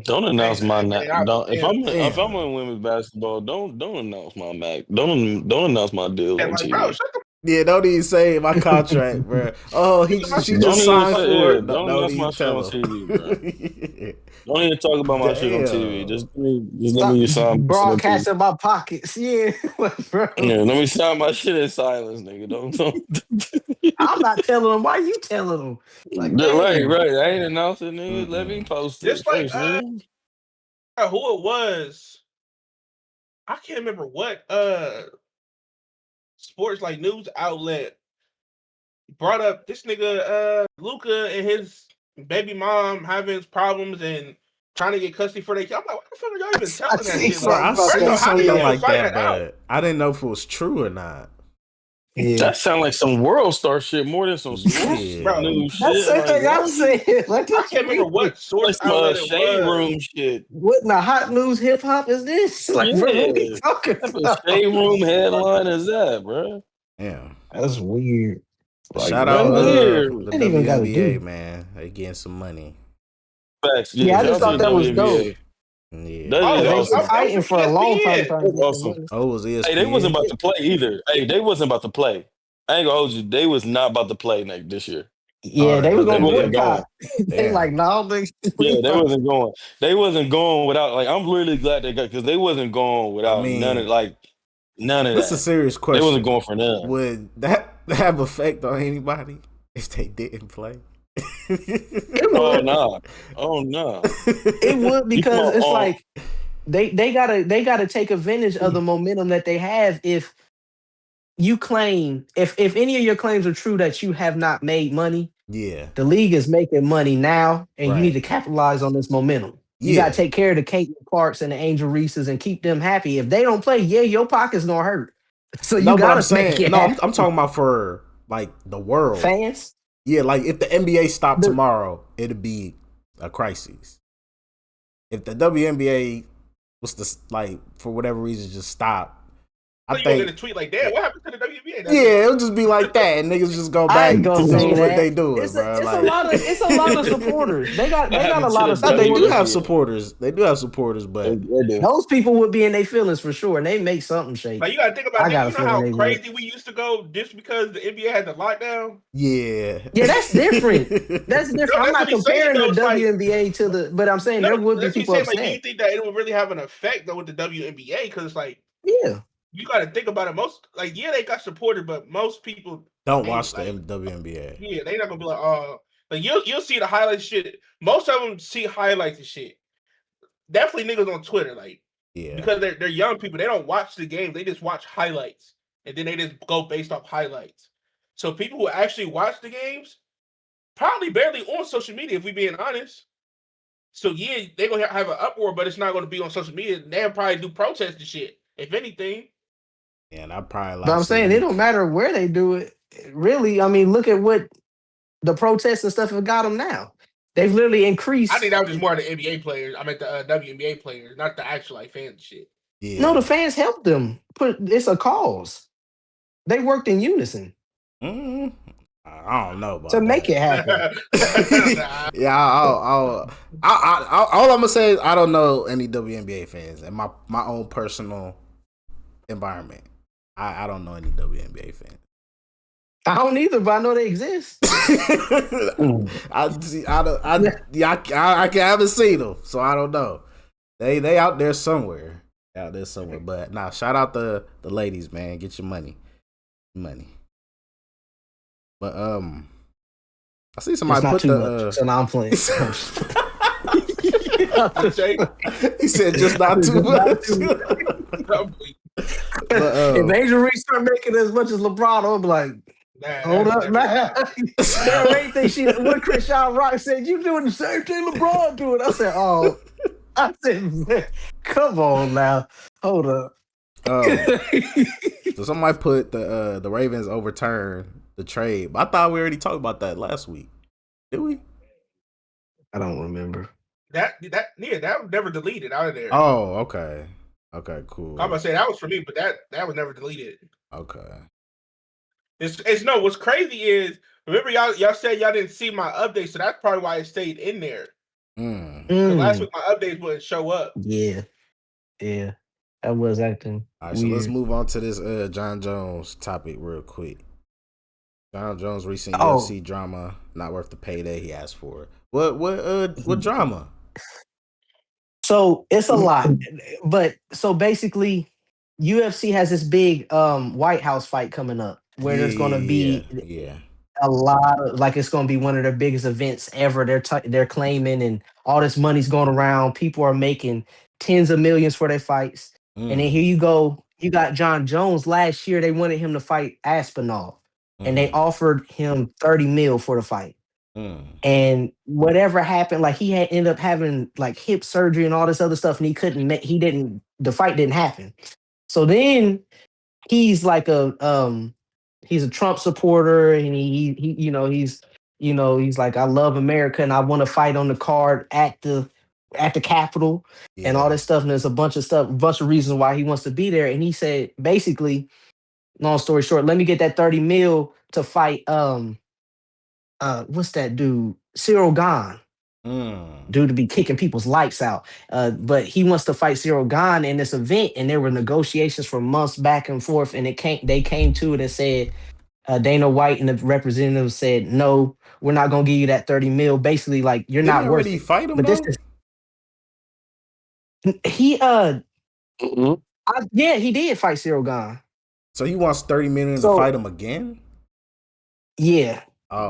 Don't announce my if I'm in women's basketball, don't announce my max. Don't announce my deal on TV. Bro, shut the Yeah, don't even say my contract, bro. Oh, she Don't just even signed say for it. it. Don't Don't that's even my shit on tell TV, bro. him. Don't even talk about my shit on TV. Damn. Just let Stop me sign my shit on TV. broadcasting my pockets. Yeah, bro. Yeah, let me sign my shit in silence, nigga. Don't. I'm not telling them. Why you telling them? Like, Right, damn. right. I ain't announcing, nigga. Let me Mm-mm. post it Just like first, nigga. who it was. I can't remember what sports like news outlet brought up this nigga Luca and his baby mom having problems and trying to get custody for their kid. I'm like, what the fuck are y'all even I telling that see shit? Bro, Like, something I about first of seen all, that. how do something y'all Yeah, even like find that, that out? but I didn't know if it was true or not. yeah. That sound like some world star shit more than some sports Yeah. Bro, news That's shit. the Like thing I'm what? saying. Like, I that's can't remember weird. what source Like some outlet it shade was. room shit. What in the hot news hip hop is this? Like, bro, what are we Yeah. talking What type of about? shade room headline is that, bro? Yeah. That's weird. Like, Shout That's out what? weird. the Ain't even got to WNBA, do. man. They getting some money. Facts. Yeah, Yeah, I shout just out to thought the that was dope. WNBA. Yeah. That is Because Oh, they've been awesome. that was fighting from for a long time to ESPN. try to That's get the awesome. money. Oh, it was Hey, they wasn't ESPN? about to play either. Hey, they wasn't about to play. I ain't gonna hold you. They was not about to play next this year. Oh, Yeah, the they was They gonna wasn't WNBA. going. boycott. They like, Damn. no, nigga, Yeah, we they not. wasn't going. They wasn't going without. Like, I'm really glad they got because they wasn't going I without mean, none of this is a that. serious They wasn't question. going for none. Would that have effect on anybody if they didn't play? It Oh would. no. Oh no. It would You come because it's on. like they gotta take advantage of the momentum that they have. If you claim if any of your claims are true that you have not made money, Yeah, the league is making money now, and you need right. to capitalize on this momentum. You got to Yeah. take care of the Caitlin Clarks and the Angel Reeses and keep them happy. If they don't play, yeah, your pocket's gonna hurt. So you No, but I'm gotta make saying it no. I'm happen. talking about for like the world. Fans, Yeah, like if the NBA stopped the, tomorrow, it'd be a crisis. If the WNBA was to like for whatever reason just stop, I So you gonna get think a tweet like, damn, what happened to the WNBA? That's yeah, it. it'll just be like that, and niggas just go I ain't back gonna to say doing what that. they doing, It's a bro. it's a Like, lot of it's a lot of supporters. They What got a happened to lot the of no, they do have supporters. WNBA? supporters. They do have supporters, They but do. Those people would be in their feelings for sure, and they make something shake. Like you gotta think about I nigga, got a you know feeling how they would. crazy we used to go just because the NBA had the lockdown? yeah, Yeah, that's different. That's No, different. I'm that's not what he's saying comparing though. the It's like WNBA to the, but I'm saying no, there would be that's what he's people saying. Like, do you upset. think that it would really have an effect though with the WNBA? Because it's like Yeah. you gotta think about it. Most like yeah, they got supported, but most people don't ain't watch the like WNBA. yeah, they not gonna be like, oh, like you'll see the highlights shit. Most of them see highlights and shit. Definitely niggas on Twitter, like Yeah, because they're young people, they don't watch the game, they just watch highlights, and then they just go based off highlights. So people who actually watch the games probably barely on social media, if we being honest. So yeah, they're gonna have an uproar, but it's not gonna be on social media. They'll probably do protest and shit, if anything. and I probably But I'm lost saying it don't some. matter where they do it. Really, I mean, look at what the protests and stuff have got them now. They've literally I think increased. that was just more the NBA players. I meant the WNBA players, not the actual like fans and shit. No, the Yeah. fans helped them. It's a cause. They worked in unison Mm, I don't know to about make it that. happen. Nah. Yeah, all I'm gonna say is I don't know any WNBA fans in my own personal environment. I don't know any WNBA fans. I don't either, but I know they exist. I see. I haven't seen them, so I don't know. They out there somewhere. But nah, shout out the ladies, man. Get your money. But I see somebody It's not put too the much. So now I'm playing. Jay, he said just not too much. But If Angel Reese start making as much as LeBron, I'll be like, hold that's up, never man. happened. That rate thing, what Christian Rock said, you doing the same thing LeBron doing. I said, man, come on now. Hold up. So somebody put the Ravens overturned the trade. But I thought we already talked about that last week. Did we? I don't remember. That was never deleted out of there. Oh, okay. Okay, cool. I'm gonna say that was for me, but that was never deleted. Okay. It's no. What's crazy is remember y'all said y'all didn't see my updates, so that's probably why it stayed in there. Because last week my updates wouldn't show up. Yeah. That was acting All right, so let's move on to this John Jones topic real quick. John Jones recent Oh, UFC drama not worth the payday he asked for. What drama? so it's a lot, but so basically, UFC has this big White House fight coming up where there's going to be Yeah. a lot of like it's going to be one of their biggest events ever. They're claiming, and all this money's going around. People are making tens of millions for their fights, and then here you go. You got John Jones. Last year, they wanted him to fight Aspinall, and they offered him 30 mil for the fight. And whatever happened, like he had ended up having like hip surgery and all this other stuff, and the fight didn't happen. So then he's like he's a Trump supporter, and he he's like, I love America and I want to fight on the card at the Capitol and all this stuff. And there's a bunch of reasons why he wants to be there. And he said, basically, long story short, let me get that 30 mil to fight what's that dude? Cyril Gahn. Dude to be kicking people's lights out. But he wants to fight Cyril Gahn in this event, and there were negotiations for months back and forth, and they came to it and said, Dana White and the representatives said, no, we're not gonna give you that 30 mil. Basically, like you're Didn't not he worth already it. fight him But this though? is he he did fight Cyril Gahn. So he wants 30 million to fight him again? Yeah.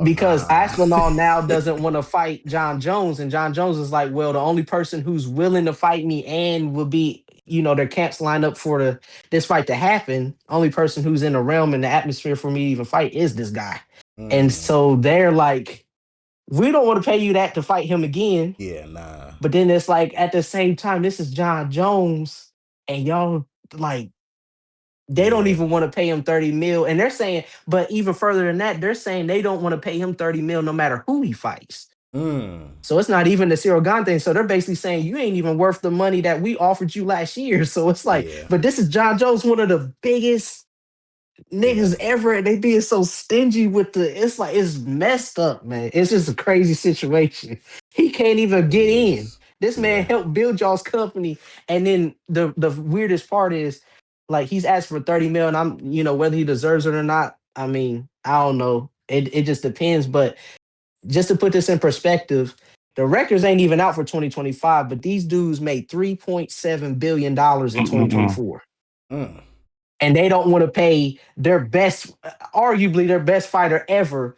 Because nah. Aspinall now doesn't want to fight John Jones, and John Jones is like, well, the only person who's willing to fight me and will be, their camps lined up for this fight to happen. Only person who's in the realm and the atmosphere for me to even fight is this guy. And so they're like, we don't want to pay you that to fight him again. Yeah, nah. But then it's like at the same time, this is John Jones, and y'all like. They don't even want to pay him 30 mil. And they're saying, but even further than that, they're saying they don't want to pay him 30 mil no matter who he fights. So it's not even the Cyril Gahn thing. So they're basically saying you ain't even worth the money that we offered you last year. So it's like, but this is John Jones, one of the biggest niggas ever. And they being so stingy with it's like, it's messed up, man. It's just a crazy situation. He can't even get in. This man helped build y'all's company. And then the weirdest part is, like, he's asked for 30 mil, and I'm, whether he deserves it or not, I mean, I don't know. It just depends. But just to put this in perspective, the records ain't even out for 2025, but these dudes made $3.7 billion in 2024. And they don't want to pay arguably their best fighter ever,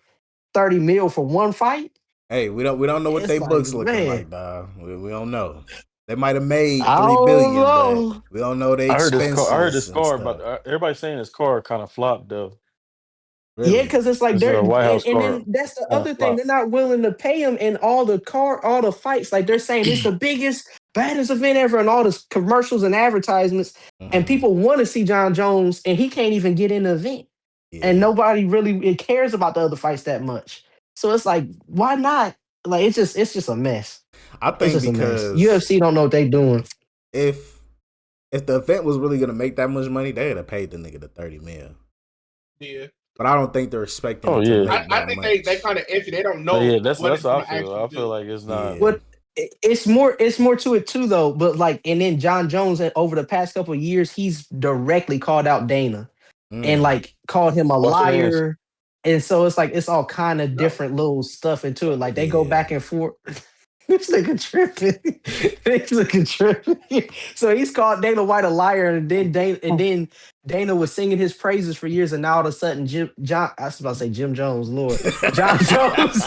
30 mil for one fight. Hey, we don't know what they books looking like, dog. We don't know. They might have made $3 billion, but we don't know the expenses. I heard this card, but everybody's saying this card kind of flopped though. Really? Yeah, because it's like they're White and then that's the other thing. They're not willing to pay him in all the fights. Like they're saying it's the biggest, baddest event ever, and all the commercials and advertisements. And people want to see John Jones, and he can't even get in the event. And nobody really cares about the other fights that much. So it's like, why not? Like it's just a mess. I think because UFC don't know what they doing. If the event was really gonna make that much money, they'd have paid the nigga the 30 mil. Yeah. But I don't think they're expecting. I think they kind of empty. They don't know. Yeah, that's what I feel. I feel like it's not. But it's more to it too, though. But like, and then John Jones, over the past couple of years, he's directly called out Dana and like called him a liar. And so it's like it's all kind of different little stuff into it. Like they go back and forth. This nigga tripping. So he's called Dana White a liar, and then Dana was singing his praises for years, and now all of a sudden I was about to say Jim Jones, Lord. John Jones.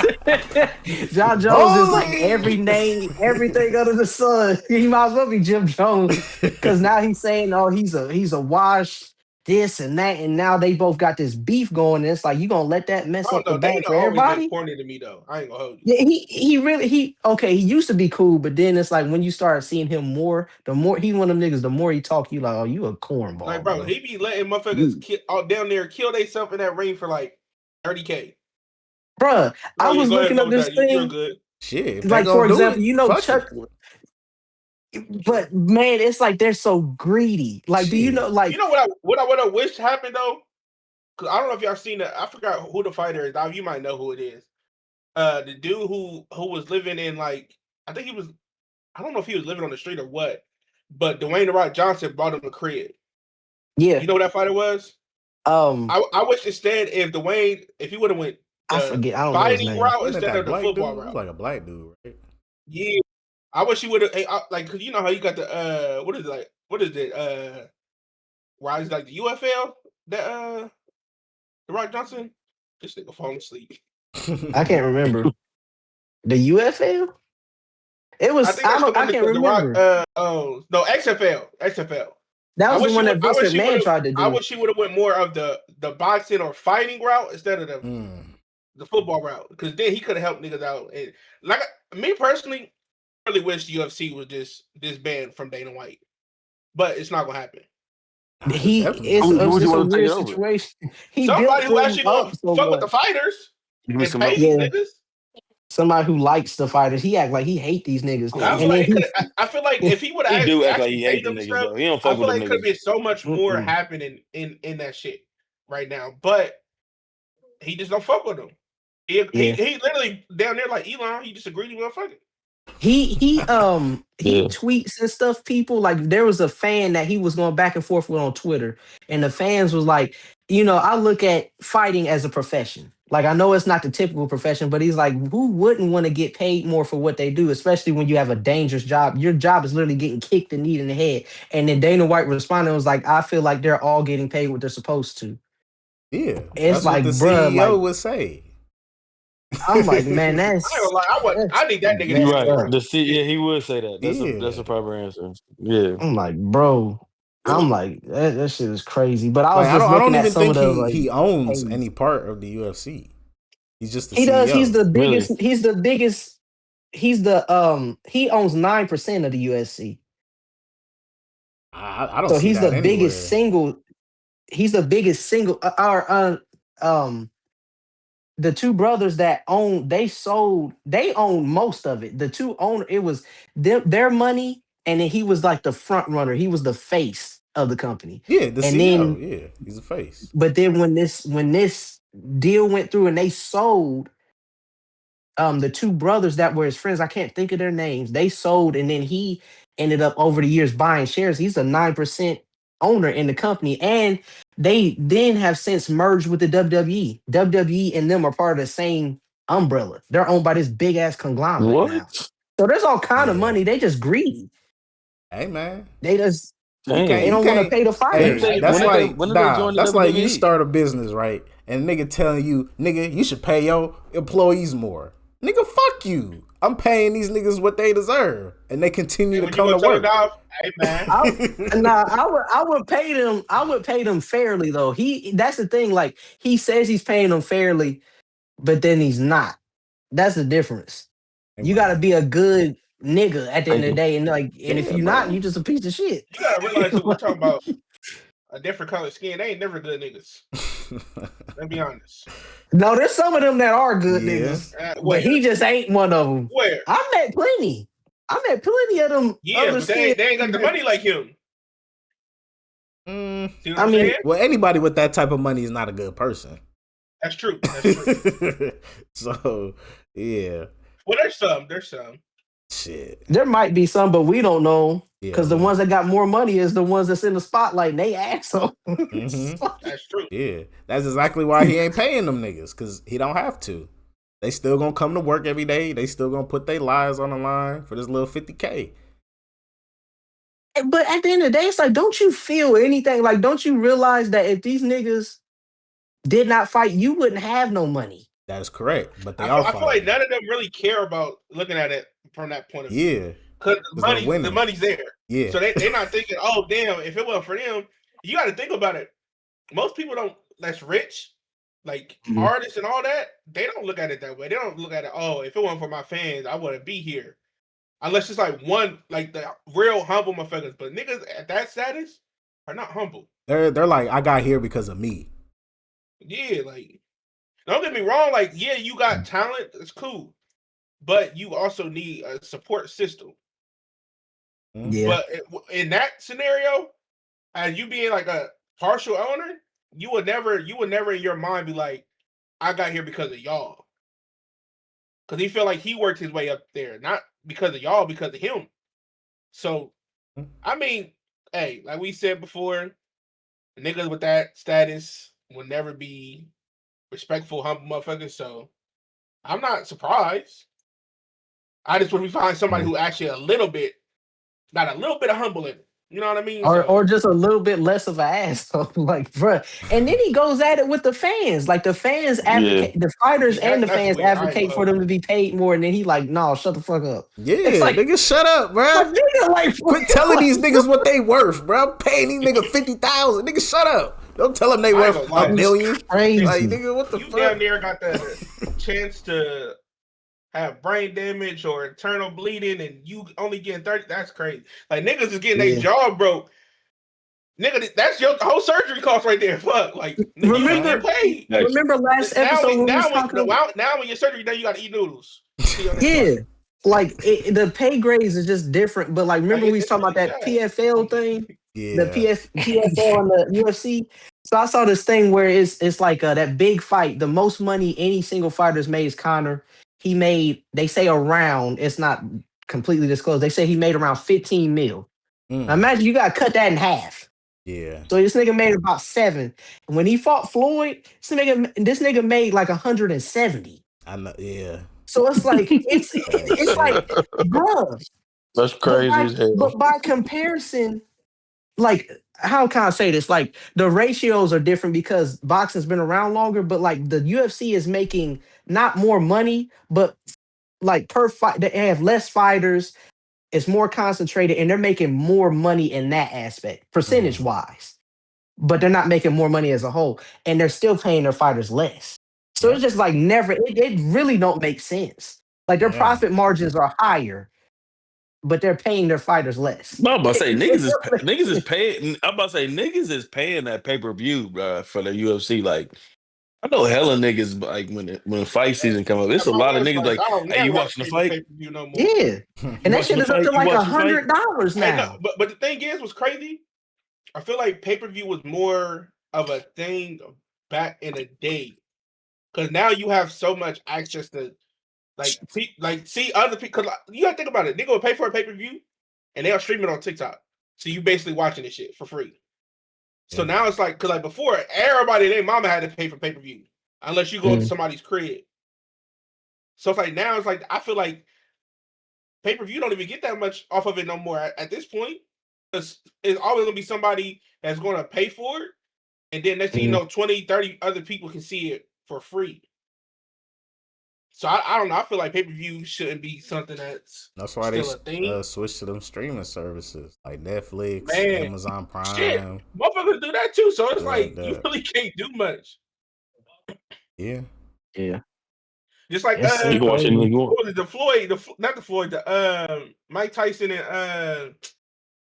John Jones is like every name, everything under the sun. He might as well be Jim Jones. Because now he's saying, oh, he's a wash, this and that, and now they both got this beef going. And it's like, you gonna let that mess up the bank for everybody? Corny to me though. I ain't gonna hold you. Yeah, he used to be cool, but then it's like when you start seeing him more, the more he's one of them niggas, the more he talk, you like, oh, you a cornball. Like, bro, he be letting motherfuckers out down there kill themselves in that ring for like 30K. Bruh, I was looking up this thing. Shit, like for example, Chuck. But man, it's like they're so greedy. Like, do you know? Like, you know what I wish happened though? Because I don't know if y'all seen that. I forgot who the fighter is. You might know who it is. The dude who was living in like, I think he was. I don't know if he was living on the street or what. But Dwayne The Rock Johnson brought him a crib. Yeah, you know what that fighter was? I wish instead if he would have went I the forget. I don't know his fighting name. route Wasn't it instead that of the black football dude? It was route. like a black dude, right? Yeah, I wish he would have like because you know how you got the what is it where he's like the UFL that the Rock Johnson. This nigga falling asleep. I can't remember. The UFL? It I was think that's the I one can't that the Rock. remember. No, XFL. That I was the wish one that Vince McMahon tried to I do. wish he would have went more of the boxing or fighting route instead of Mm. the football route because then he could have helped niggas out. And like me personally, I really wish the UFC was just disbanded from Dana White, but it's not gonna happen. He Definitely it's, not. Who would it's you a want to take weird it over? situation. He Somebody built who them actually up gonna so fuck with the much. fighters Give me and some. pay these Yeah. niggas. Somebody who likes the fighters. He act like he hate these niggas. I Nah. feel And then like he I feel like if he would He have do act like actually he paid hate them them niggas stuff, though. He don't I fuck feel with them like could niggas. be so much more Mm-mm. happening in that shit right now. But he just don't fuck with them. He literally down there like Elon. He just agreed with motherfucker. he Yeah. tweets and stuff. People like there was a fan that he was going back and forth with on Twitter, and the fans was like, I look at fighting as a profession. Like I know it's not the typical profession, but he's like, who wouldn't want to get paid more for what they do, especially when you have a dangerous job. Your job is literally getting kicked and knee in the head. And then Dana White responded and was like, I feel like they're all getting paid what they're supposed to. Yeah, It's that's what like, the bruh, CEO like would say. I'm like, man, I ain't gonna lie. I need that nigga to You're answer right. that. Yeah, he would say that. That's Yeah. a proper answer. Yeah. I'm like, bro. I'm like, that shit is crazy. But I was Like just I looking don't at even some of think the he owns pays. any part of the UFC. He's just the He does. He's CEO. the Really? biggest. He's the biggest. He's the he owns 9% of the USC. I don't So see he's the that biggest anywhere. single. He's the biggest single. The two brothers that they own most of it. The two own it was their money, and then he was like the front runner. He was the face of the company. Yeah, the And CEO. then Yeah, he's a face. but then when this deal went through and they sold the two brothers that were his friends, I can't think of their names. They sold, and then he ended up over the years buying shares. He's a 9% owner in the company, and they then have since merged with the WWE. WWE and them are part of the same umbrella. They're owned by this big ass conglomerate What? now. So there's all kind of Yeah. money. They just greedy. Hey man, They just you Damn. they don't want to pay the Hey, fighters. that's When like did they join the that's like you WWE? start a business, right? And nigga telling you, nigga, you should pay your employees more. Nigga, fuck you. I'm paying these niggas what they deserve, and they continue to When you come to go tell work. Dolph, hey man, I would pay them. I would pay them fairly though. That's the thing. Like he says he's paying them fairly, but then he's not. That's the difference. You got to be a good nigga at the end of the day, and if Yeah, you're not, bro. you just a piece of shit. you gotta realize that we're talking about a different color skin. They ain't never good niggas. Let's be honest. No, there's some of them that are good Yeah. niggas, but Where? he just ain't one of them. Where? I met plenty. I met plenty of them. Yeah, other but they skin- ain't got the money like him. Mm, See what I I'm mean- saying? well, anybody with that type of money is not a good person. That's true. That's true. So, yeah, Well, there's some. shit. There might be some, but we don't know Yeah, because the ones that got more money is the ones that's in the spotlight, and they asshole. Mhm. That's true. Yeah, that's exactly why he ain't paying them niggas, because he don't have to. They still gonna come to work every day. They still gonna put their lives on the line for this little 50K. But at the end of the day, it's like, don't you feel anything? Like, don't you realize that if these niggas did not fight, you wouldn't have no money? That is correct, but they I are feel like fighting. none of them really care about looking at it from that point of view. Yeah, Because they're winning. the money's there. yeah. So they're not thinking, oh, damn, if it wasn't for them, you got to think about it. Most people that's rich, like Mhm. artists and all that, they don't look at it that way. They don't look at it, oh, if it wasn't for my fans, I wouldn't be here. Unless it's like one, like the real humble motherfuckers. But niggas at that status are not humble. They're like, I got here because of me. Yeah, like, don't get me wrong. Like, yeah, you got talent. It's cool. But you also need a support system. Yeah. But in that scenario, as you being like a partial owner, you would never in your mind be like, I got here because of y'all. Because he feel like he worked his way up there, not because of y'all, because of him. So, I mean, hey, like we said before, niggas with that status, will never be respectful, humble motherfuckers. So I'm not surprised. I just want to find somebody who actually got a little bit of humble in it. You know what I mean? Or just a little bit less of an asshole, like, bruh. And then he goes at it with the fans. Like the fans advocate, the fighters and the that's fans weird. advocate for them to be paid more. And then he like, no, shut the fuck up. Yeah, It's like, nigga, shut up, bro. nigga, like, Quit telling these niggas what they worth, bro. I'm paying these niggas 50,000. Nigga, shut up. Don't tell them they I ain't worth gonna lie. $1 million. crazy. Like, nigga, what the You fuck? damn near got the chance to have brain damage or internal bleeding, and you only getting 30. That's crazy. Like niggas is getting their jaw broke. Nigga, that's your whole surgery cost right there. Fuck, like nigga, you get paid. Remember last episode when we was talking about? Now when your surgery done, you gotta eat noodles. Yeah, like the pay grades is just different. But like, remember we was talking about that PFL thing, Yeah. the PFL and the UFC. So I saw this thing where it's like that big fight. The most money any single fighter's made is Conor. He made, they say around, it's not completely disclosed. They say he made around 15 mil. Now imagine you gotta cut that in half. Yeah. So this nigga made about 7. When he fought Floyd, this nigga made like 170. I know. Yeah. So it's like it's like, bruh. That's crazy as hell. But by comparison, like, how can I say this? Like, the ratios are different because boxing's been around longer, but like the UFC is making not more money, but like per fight, they have less fighters, it's more concentrated, and they're making more money in that aspect, percentage wise. But they're not making more money as a whole, and they're still paying their fighters less. So it's just like it really don't make sense. Like their profit margins are higher, but they're paying their fighters less. I'm about to say niggas is paying. I'm about to say niggas is paying that pay-per-view, bro, for the UFC. Like, I know hella niggas like when fight season come up. It's a lot of niggas like, hey, you watching the fight? No more. Yeah, and that shit is up to like $100 now. But the thing is, what's crazy? I feel like pay-per-view was more of a thing back in the day, because now you have so much access to see other people. Because you gotta think about it, they go pay for a pay-per-view, and they'll stream it on TikTok. So you basically watching this shit for free. So now it's like, because like before, everybody and their mama had to pay for pay-per-view unless you go to somebody's crib. So it's like now it's like I feel like pay-per-view don't even get that much off of it no more at this point. It's always gonna be somebody that's gonna pay for it, and then next thing you know, 20, 30 other people can see it for free. So I don't know. I feel like pay-per-view shouldn't be something that's why they thing. switched to them streaming services like Netflix, Amazon Prime. Shit, motherfuckers do that too. So it's like you really can't do much. Yeah. Just like you can watch anything you want. What was it, the Mike Tyson and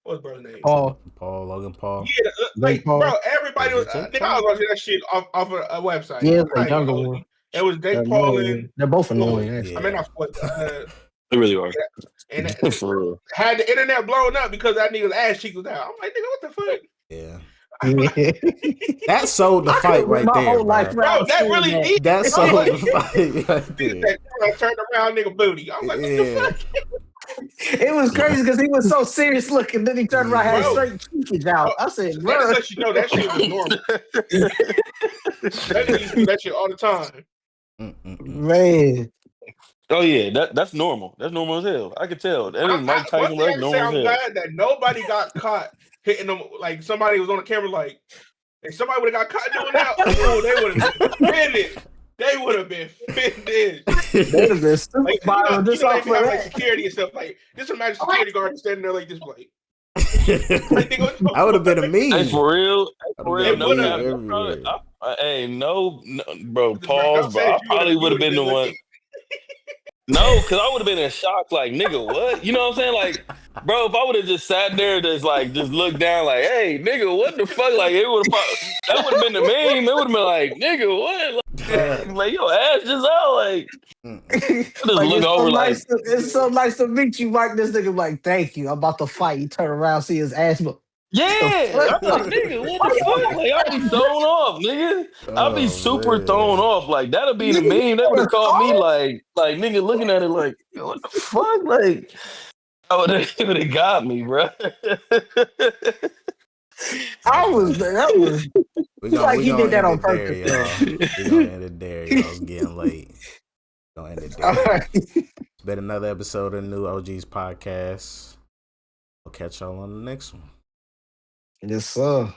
what's brother's name? Logan Paul. Yeah, like Paul. bro, everybody was. I think I was watching that shit off a website. Yeah, the younger one. It was Jake Paul and they're both annoying. Yeah. I mean, They really are. And For real. had the internet blown up because that nigga's ass cheek was out. I'm like, nigga, what the fuck? Yeah. That sold the fight right my there, whole life bro. Bro, that really did. That sold the fight right there. That turned around nigga booty. I'm like, what the fuck? It was crazy because he was so serious looking. Then he turned around, had Bro. straight cheekage out. I said, That bro. just lets you know that shit was normal. That used to do that shit all the time. Man. Oh yeah, that's normal. That's normal as hell. I could tell. That is Mike Tyson. One thing I That's can say, normal I'm as hell. glad that nobody got caught hitting them. Like somebody was on the camera, like if somebody would have got caught doing that, oh, they would have been offended. They would have been offended. They would have been super Like, viral just off they of have like that. security and stuff. Like just imagine security guard standing there like this, like. I would have been a meme. Hey, for real. No, everywhere. no, bro. Pause, bro. I probably would have been the one. No, because I would have been in shock. Like, nigga, what? You know what I'm saying? Like, bro, if I would have just sat there, just looked down, like, hey, nigga, what the fuck? Like, it would have. That would have been the meme. It would have been like, nigga, what? Like your ass just out. Like, just Like, look over. it's so nice to meet you, Mike. This nigga like, thank you. I'm about to fight. You turn around, see his ass, but yeah, I'm like, nigga, what the fuck? Like, I'll be thrown off, nigga. I'll be super thrown off. Like, that'll be the meme. They would have called me like, nigga, looking at it like, what the fuck? Like, it would have got me, bro. that was We It's like he did that end on it there, purpose, y'all. We gonna end it there, y'all. It's getting late. Gonna end it there. All right. It's been another episode of the New OGs podcast. I'll catch y'all on the next one. Yes, sir.